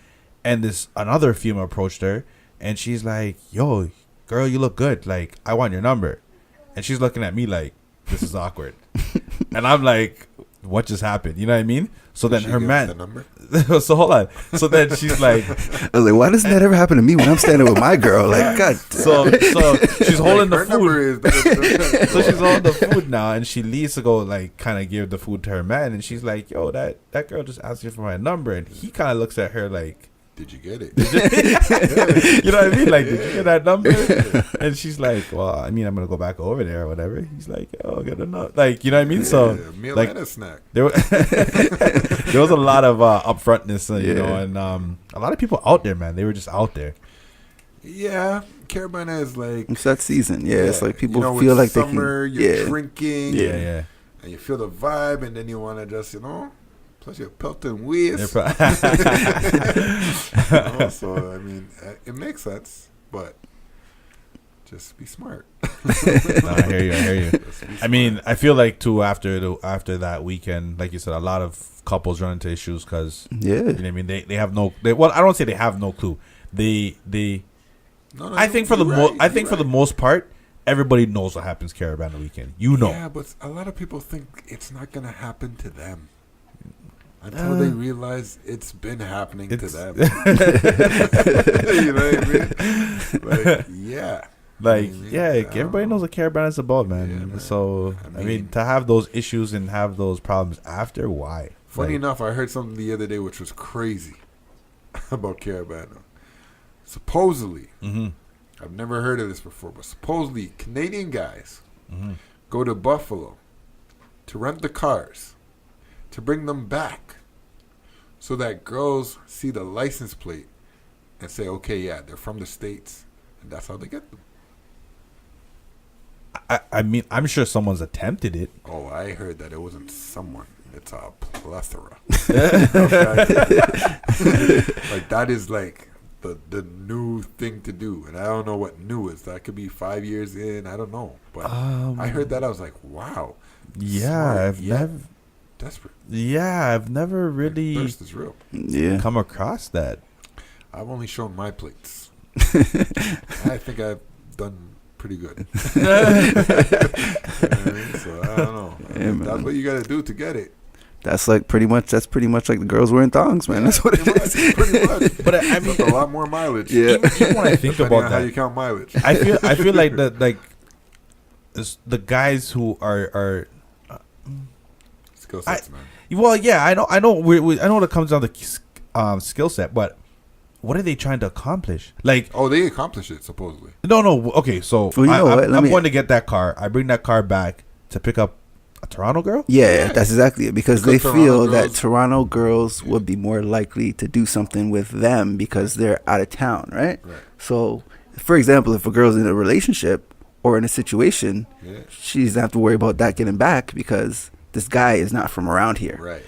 And this another female approached her and she's like, yo, girl, you look good. Like, I want your number. And she's looking at me like, this is awkward. And I'm like, what just happened? You know what I mean? So then She her gives man. the number? So hold on. So then she's like, I was like, why doesn't that ever happen to me when I'm standing with my girl? Like, God. so she's holding the Her food. number is. So she's holding the food now, and she leaves to go like kind of give the food to her man, and she's like, "Yo, that girl just asked you for my number," and he kind of looks at her like, Did you get it? you know what I mean? Like, did you get that number? And she's like, well, I mean, I'm gonna go back over there or whatever. He's like, oh, get enough. Like, you know what I mean? So, meal like, and a snack. there was a lot of upfrontness, you know, and a lot of people out there, man. They were just out there. Yeah, Caribana is like It's that season. Yeah, it's like people you know, feel it's like summer, they can. you're Yeah. drinking, Yeah. and you feel the vibe, and then you want to just, you know, plus you're pelting whiz. They're So I mean, it makes sense, but just be smart. No, I hear you. I mean, I feel like too after that weekend, like you said, a lot of couples run into issues because you know what I mean. They have no. Well, I don't say they have no clue. They. No, I think for the most part, everybody knows what happens Caribana weekend. You know. Yeah, but a lot of people think it's not gonna happen to them until they realize it's been happening to them. You know what I mean? Like, yeah. Like, everybody knows what Caribana is about, man. Yeah, man. So, I mean, to have those issues and have those problems after, why? Funny enough, I heard something the other day which was crazy about Caribana. Supposedly, I've never heard of this before, but supposedly Canadian guys go to Buffalo to rent the cars to bring them back so that girls see the license plate and say, okay, yeah, they're from the States, and that's how they get them. I mean, I'm sure someone's attempted it. Oh, I heard that it wasn't someone. It's a plethora. Like, that is like the new thing to do. And I don't know what new is. That could be 5 years in. I don't know. But I heard that. I was like, wow. Yeah, Smart, desperate. Yeah, I've never really Thirst is real. come across that. I've only shown my plates. I think I've done pretty good. You know what I mean? So I don't know. That's what you got to do to get it. That's pretty much like the girls wearing thongs, man. That's what it is. Pretty much. But I mean, a lot more mileage. Yeah. Even when I think Depending about on that, how you count mileage. I feel like the guys who are Skill sets, man. well, yeah, I know, I know what it comes down to skill set, but what are they trying to accomplish? Like, Oh, they accomplish it supposedly. no, okay, so Well, you know what? I'm going to get that car. I bring that car back to pick up a Toronto girl. Yeah, that's exactly it. Because they Toronto feel that girls- Toronto girls would be more likely to do something with them because they're out of town, right? Right. So, for example, if a girl's in a relationship or in a situation, Yeah. she doesn't have to worry about that getting back because this guy is not from around here. Right.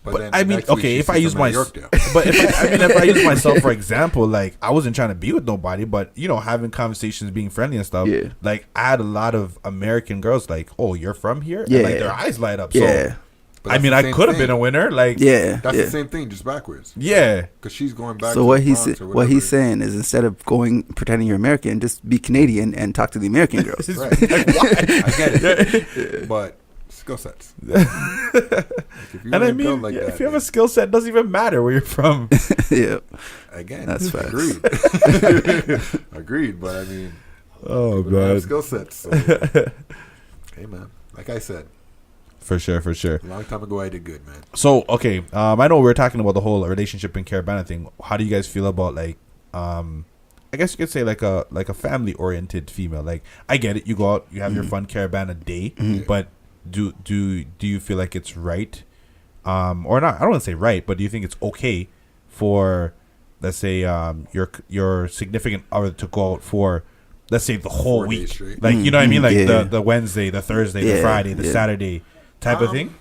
But then I mean, next week okay, she if I sees use them in my, Yorkdale. but if I use myself for example, like I wasn't trying to be with nobody, but you know, having conversations, being friendly and stuff. Yeah. Like I had a lot of American girls like, oh, you're from here, Yeah. and like their eyes light up. Yeah. So But I that's mean, the I same could have thing. been a winner. Like, Yeah. That's yeah. the same thing, just backwards. yeah. Because she's going back. So to what the he's Bronx or what he's whatever. saying is instead of pretending you're American, just be Canadian and talk to the American girls. Right. I get it. But skill sets. Like, if you And I ain't built mean, like yeah, that, if you have a skill set, it doesn't even matter where you're from. Yeah. again, That's facts. Agreed. Agreed. But I mean, Oh people don't have man, skill sets. So. Hey man, like I said, for sure. a long time ago I did good, man. So okay, I know we were talking about the whole relationship and Caribana thing. How do you guys feel about like, I guess you could say like a family oriented female? Like I get it, you go out, you have your fun Caribana day, but do you feel like it's right, or not? I don't want to say right, but do you think it's okay for, let's say, your significant other to go out for, let's say, the whole 4 days week, straight. like you know what I mean, like Yeah. the Wednesday, the Thursday, the Yeah, Friday, the yeah. Saturday type of thing?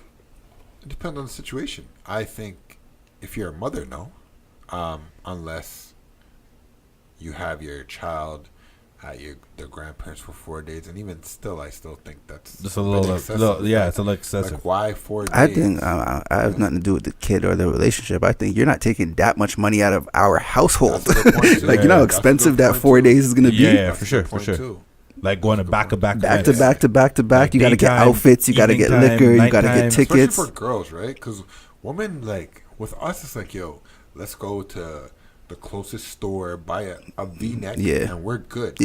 It depends on the situation. I think if you're a mother, no, unless you have your child at their grandparents for 4 days, and even still, I still think that's Just a bit little, excessive. yeah, it's a little excessive. Like, why 4 days? I think I have nothing to do with the kid or the relationship. I think you're not taking that much money out of our household. That's a good point, too. Like, you know how That's a expensive good that point, 4 too. days is going to be? Yeah, That's for a sure, good for point, sure. too. Like going to back to back to back to back to back. You got to get outfits. You got to get liquor. You got to get tickets. Especially for girls, right? Because women, like, with us, it's like, yo, let's go to the closest store, buy a V-neck, and we're good.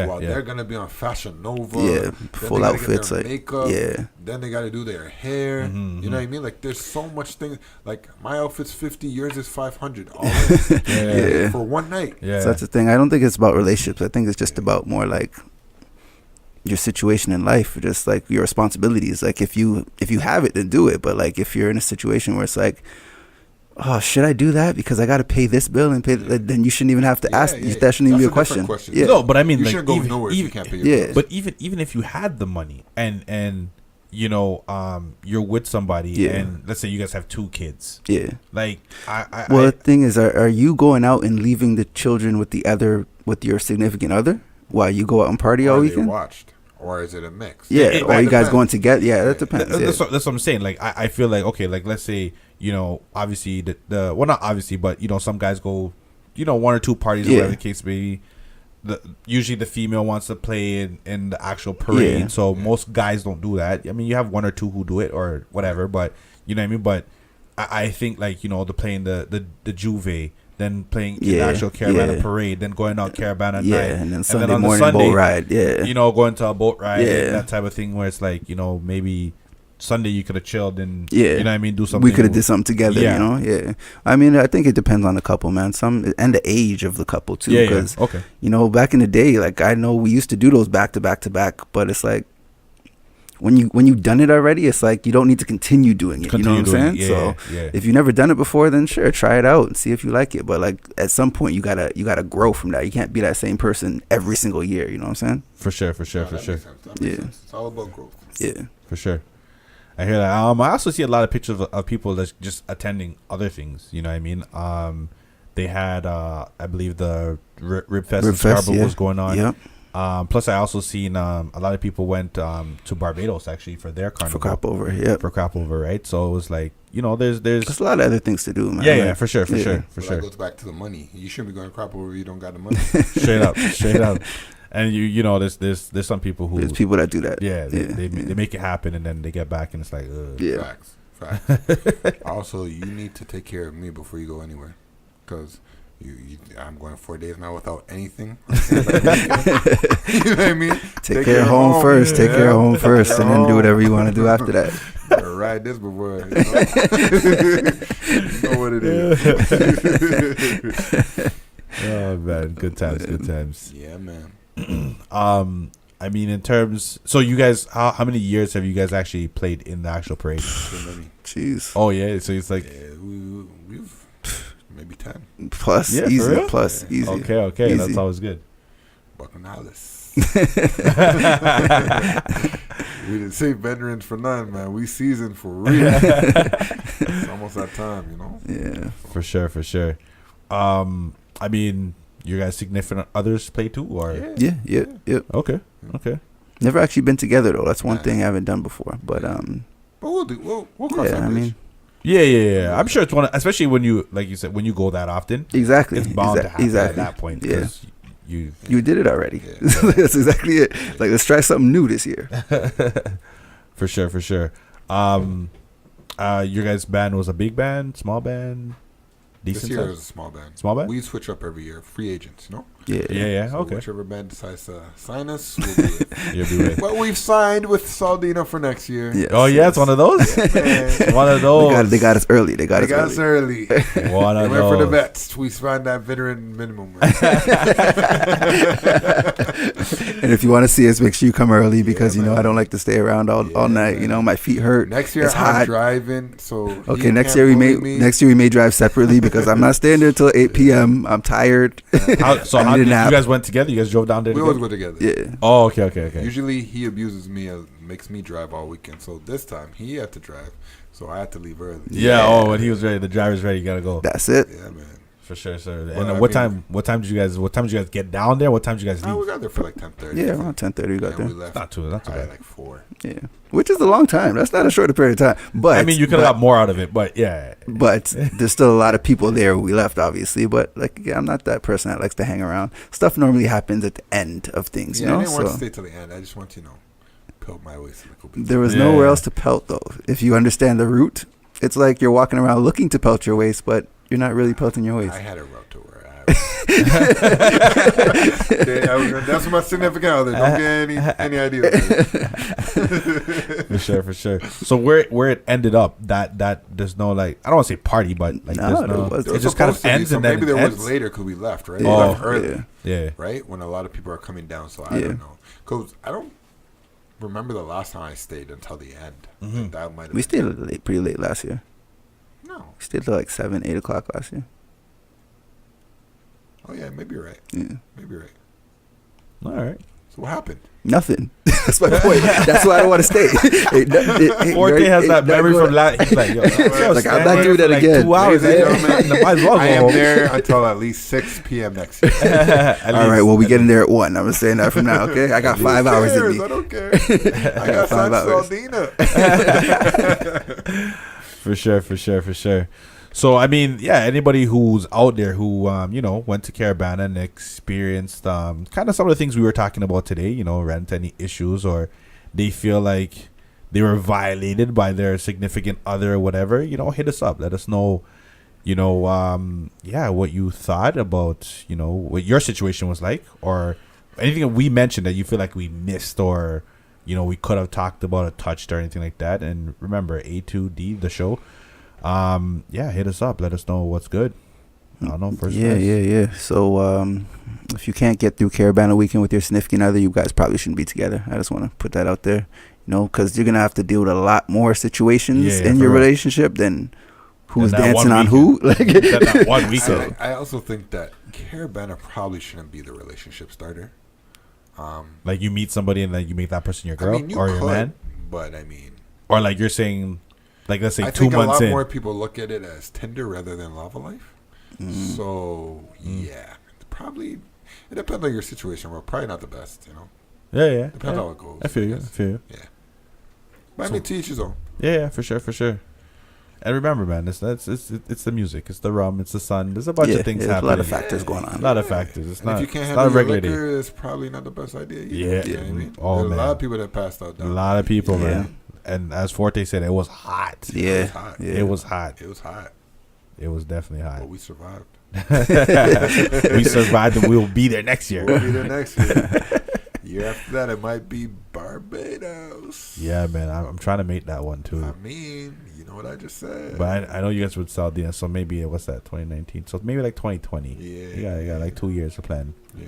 While they're going to be on Fashion Nova. Full outfits. Like, makeup. Yeah. Then they got to do their hair. You know what I mean? Like, there's so much things. Like, my outfit's 50, yours is 500. All for one night. So that's the thing. I don't think it's about relationships. I think it's just about more like your situation in life, just like your responsibilities. Like if you have it, then do it. But like if you're in a situation where it's like, oh, should I do that because I got to pay this bill and pay? Then you shouldn't even have to ask. That shouldn't even be a question. Yeah. No, but I mean, you like, shouldn't go nowhere if you can't pay your bills. But even if you had the money and you know, you're with somebody and let's say you guys have 2 kids. Yeah. Like the thing is, are you going out and leaving the children with with your significant other while you go out and party all weekend? Watched. Or is it a mix? Yeah, or you guys going together? Yeah, that depends. That's what I'm saying. Like, I feel like, okay, like, let's say, you know, obviously, well, not obviously, but, you know, some guys go, you know, 1 or 2 parties, or whatever the case may be. Usually the female wants to play in the actual parade, so most guys don't do that. I mean, you have 1 or 2 who do it or whatever, but, you know what I mean? But I think, like, you know, the playing the Juve, then playing the actual Caribana parade, then going out Caribana night, and then Sunday morning boat ride, you know, going to a boat ride, that type of thing, where it's like, you know, maybe Sunday you could have chilled and you know what I mean, do something. We could have did something together, you know. I mean, I think it depends on the couple, man. And the age of the couple too, because you know, back in the day, like I know we used to do those back to back to back, but it's like when you've done it already, it's like you don't need to continue doing it. You know what I'm saying? If you've never done it before, then sure, try it out and see if you like it. But like at some point, you gotta grow from that. You can't be that same person every single year. You know what I'm saying? For sure. That makes sense. It's all about growth. Yeah, for sure. I hear that. I also see a lot of pictures of people that's just attending other things. You know what I mean? They had, I believe, the Rib Fest in Scarborough was going on. Yep. Plus, I also seen a lot of people went to Barbados actually for their carnival. For crop over, yeah. For crop over, right? So it was like, you know, there's a lot of other things to do, man. Yeah, for sure. That goes back to the money. You shouldn't be going to crop over if you don't got the money. Straight up. And you know, there's some people who there's people that do that. Yeah, they make it happen and then they get back and it's like, Facts. Also, you need to take care of me before you go anywhere, because I'm going 4 days now without anything. You know what I mean? Take care of home first. Take care of home first, and then do whatever you want to do after that. Better ride this before you know what it is. Oh man, good times. Yeah, man. I mean, in terms, so you guys, how many years have you guys actually played in the actual parade? Too many. Jeez. Oh yeah, so it's like we've maybe 10 plus, easy plus, easy. Okay, easy. That's always good. Bacchanales. We didn't say veterans for none, man. We seasoned for real. It's almost that time, you know. Yeah, for sure. I mean, you guys significant others play too, or yeah. Okay. Never actually been together though. That's one thing I haven't done before. But we'll cross that bridge. I mean, yeah. I'm sure it's one, especially when you, like you said, when you go that often. Exactly. It's bound to happen at that point. Yeah. You did it already. Yeah. That's exactly it. Like, let's try something new this year. For sure. Your guys' band was a big band, small band? Decent this year size? It was a small band. Small band? We switch up every year. Free agents, you know? Yeah. So okay. Whichever band decides to sign us, we'll be it. You'll be with. But we've signed with Saldina for next year. Yes, it's one of those? One of those. They got us early. They got us early. One of those. Went for the vets. We signed that veteran minimum. Right? And if you want to see us, make sure you come early because, I don't like to stay around all night. You know, my feet hurt. Next year, I'm driving. So okay, next year we may drive separately because I'm not staying there until 8 p.m. I'm tired. So how did you guys went together? You guys drove down there together? We always go together. Yeah. Oh, okay. Usually he abuses me and makes me drive all weekend. So this time he had to drive. So I had to leave early. Yeah. Oh, when he was ready, the driver's ready. You gotta go. That's it. Yeah, man. For sure, sir. Well, And what time did you guys get down there? What time did you guys leave? We got there for like 10:30. Yeah, around 10:30 we got and there. we left Not too bad. like 4. Yeah, which is a long time. That's not a short period of time. But I mean, you could have got more out of it, but yeah. But there's still a lot of people there when we left, obviously. But like, yeah, I'm not that person that likes to hang around. Stuff normally happens at the end of things, you know. I didn't want to stay till the end. I just want to, pelt my waist a little bit. There was nowhere else to pelt, though. If you understand the route, it's like you're walking around looking to pelt your waist, but you're not really pelting your waist. I had a route to where that's my significant other. Don't get any idea. For sure. So where it ended up, that there's no like, I don't want to say party, but like it just kind of ends, and then maybe there ends. was later because we left, right? Yeah. We left early, yeah, right when a lot of people are coming down. So I don't know, because I don't remember the last time I stayed until the end. Mm-hmm. That might have we stayed pretty late last year. No, we stayed till like 7, 8 o'clock last year. Oh yeah, maybe you're right. Yeah, maybe you're right. All right. So what happened? Nothing. That's my point. That's why I don't want to stay. Forte has that memory from last. He's like, like I'm not doing that again. 2 hours. I am there until at least 6 p.m. next year. All right. Well, we getting there at 1. I'm saying that from now. Okay. I got 5 hours in me. I don't care. I got 5 hours. For sure. So, I mean, yeah, anybody who's out there who, went to Caribana and experienced kind of some of the things we were talking about today, ran into any issues, or they feel like they were violated by their significant other or whatever, hit us up. Let us know, what you thought about, what your situation was like, or anything that we mentioned that you feel like we missed, or, we could have talked about or touched or anything like that. And remember, A2D, the show. Hit us up. Let us know what's good. I don't know. First Yeah. So, if you can't get through Caribana weekend with your significant other, you guys probably shouldn't be together. I just want to put that out there, because you're gonna have to deal with a lot more situations in your relationship than who's dancing on who. Like that 1 weekend. I also think that Caribana probably shouldn't be the relationship starter. Like you meet somebody and then you make that person your girl or your man. But I mean, or like you're saying. Like, let's say I 2 months in. I think a lot more people look at it as Tinder rather than Lava Life. So, yeah. Probably, it depends on your situation. Well, probably not the best, Yeah. Depends how it goes. I feel you. Yeah. But I mean, to each his own. Yeah, for sure. And remember, man, it's the music. It's the rum. It's the sun. There's a bunch of things happening. A lot of factors going on. A lot of factors. It's not, if you can't it's handle not a regular liquor, day. it's probably not the best idea either. Yeah. You know what I mean? Oh, There's man. a lot of people that passed out. A lot of people, man. And as Forte said, it was hot. Yeah. It was hot. It was hot. It was definitely hot. But we survived. We survived, and we'll be there next year. We'll be there next year. Year after that, it might be Barbados. Yeah, man. I'm trying to make that one, too. I mean, you know what I just said. But I know you guys would sell the so maybe, what's that, 2019? So maybe like 2020. Yeah. You got like 2 years to plan. Yeah.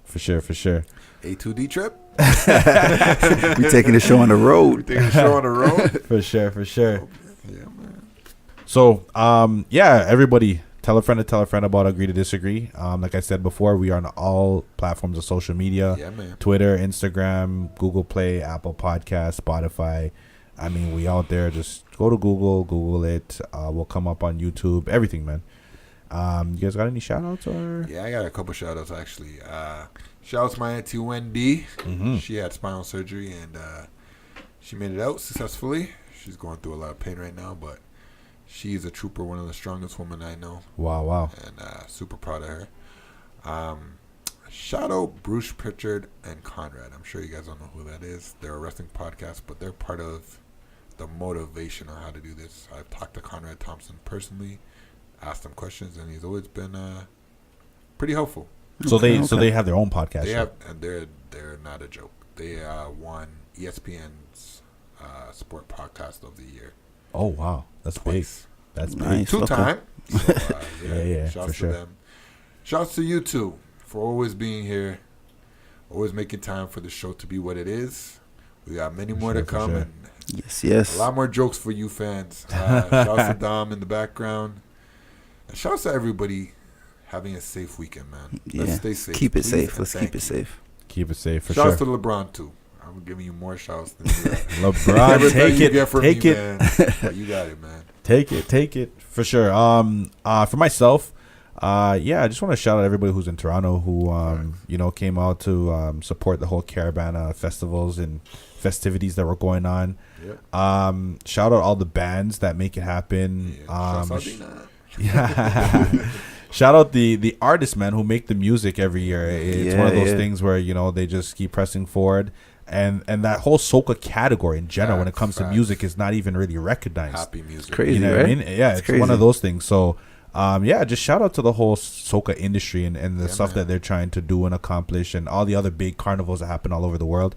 For sure. A2D trip? We taking the show on the road. For sure. Yeah, man. So, everybody, tell a friend about Agree to Disagree. Like I said before, we are on all platforms of social media. Yeah, man. Twitter, Instagram, Google Play, Apple Podcasts, Spotify. I mean, we out there. Just go to Google it. We'll come up on YouTube, everything, man. You guys got any shout-outs? Or? Yeah, I got a couple shout-outs, actually. Shout-outs to my auntie Wendy. Mm-hmm. She had spinal surgery, and she made it out successfully. She's going through a lot of pain right now, but she's a trooper, one of the strongest women I know. Wow. And super proud of her. Shout-out Bruce Pritchard and Conrad. I'm sure you guys don't know who that is. They're a wrestling podcast, but they're part of the motivation on how to do this. I've talked to Conrad Thompson personally, asked him questions, and he's always been pretty helpful. So they have their own podcast. They have, and they're not a joke. They won ESPN's Sport Podcast of the Year. Oh wow, that's twice. Big. That's nice. big. 2 times. So, yeah. Shouts for sure. to them. Shouts to you two for always being here, always making time for the show to be what it is. We got many more to come, and yes, a lot more jokes for you fans. Shouts to Dom in the background. And shouts to everybody having a safe weekend, man. Let's stay safe. Keep it please, safe. Let's keep it you. safe. Keep it safe for shouts sure. to LeBron too. I'm giving you more shouts than you got. LeBron, take it. Man. You got it, man. Take it for sure. For myself, Yeah, I just want to shout out everybody who's in Toronto who came out to support the whole Caribana festivals and festivities that were going on. Shout out all the bands that make it happen. Shout out the artists, man, who make the music every year. It's one of those things where they just keep pressing forward, and that whole soca category in general, when it comes to music, is not even really recognized. Happy music, crazy, right? What I mean? Yeah, it's crazy. one of those things. So, just shout out to the whole soca industry and the stuff that they're trying to do and accomplish, and all the other big carnivals that happen all over the world.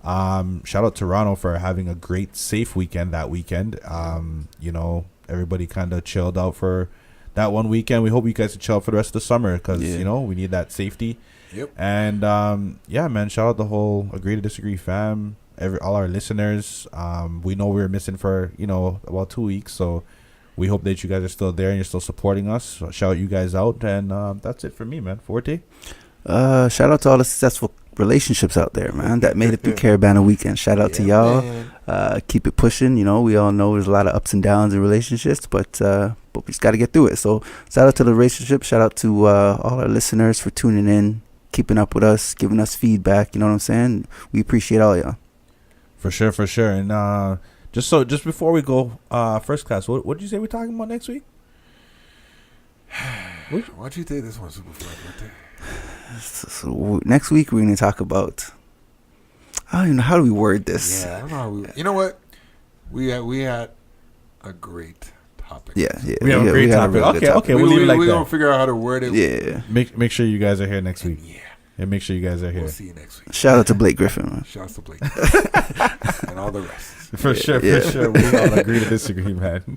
Shout out Toronto for having a great, safe weekend that weekend. Everybody kind of chilled out for that one weekend. We hope you guys can chill out for the rest of the summer because we need that safety. And man, shout out the whole Agree to Disagree fam, all our listeners. We know we were missing for about 2 weeks, so we hope that you guys are still there and you're still supporting us. So shout you guys out, and that's it for me, man. Forte. Shout out to all the successful relationships out there, man, that made it through Caribana weekend. Shout out to y'all. Keep it pushing. We all know there's a lot of ups and downs in relationships, but we just got to get through it. So shout out to the relationship. Shout out to all our listeners for tuning in, keeping up with us, giving us feedback. You know what I'm saying? We appreciate all y'all. For sure. And just before we go, first class, what did you say we're talking about next week? Why don't you take this one, Superfly? So next week we're going to talk about, I don't even know, how do we word this? Yeah, I don't know how you know what? We had a great topic. We have a great topic. Okay, we'll leave it like that. We're going to figure out how to word it. Yeah. Make sure you guys are here next week. And make sure you guys are here. We'll see you next week. Shout out to Blake Griffin, man. Shout out to Blake. And all the rest. For sure. We all agree to disagree, man.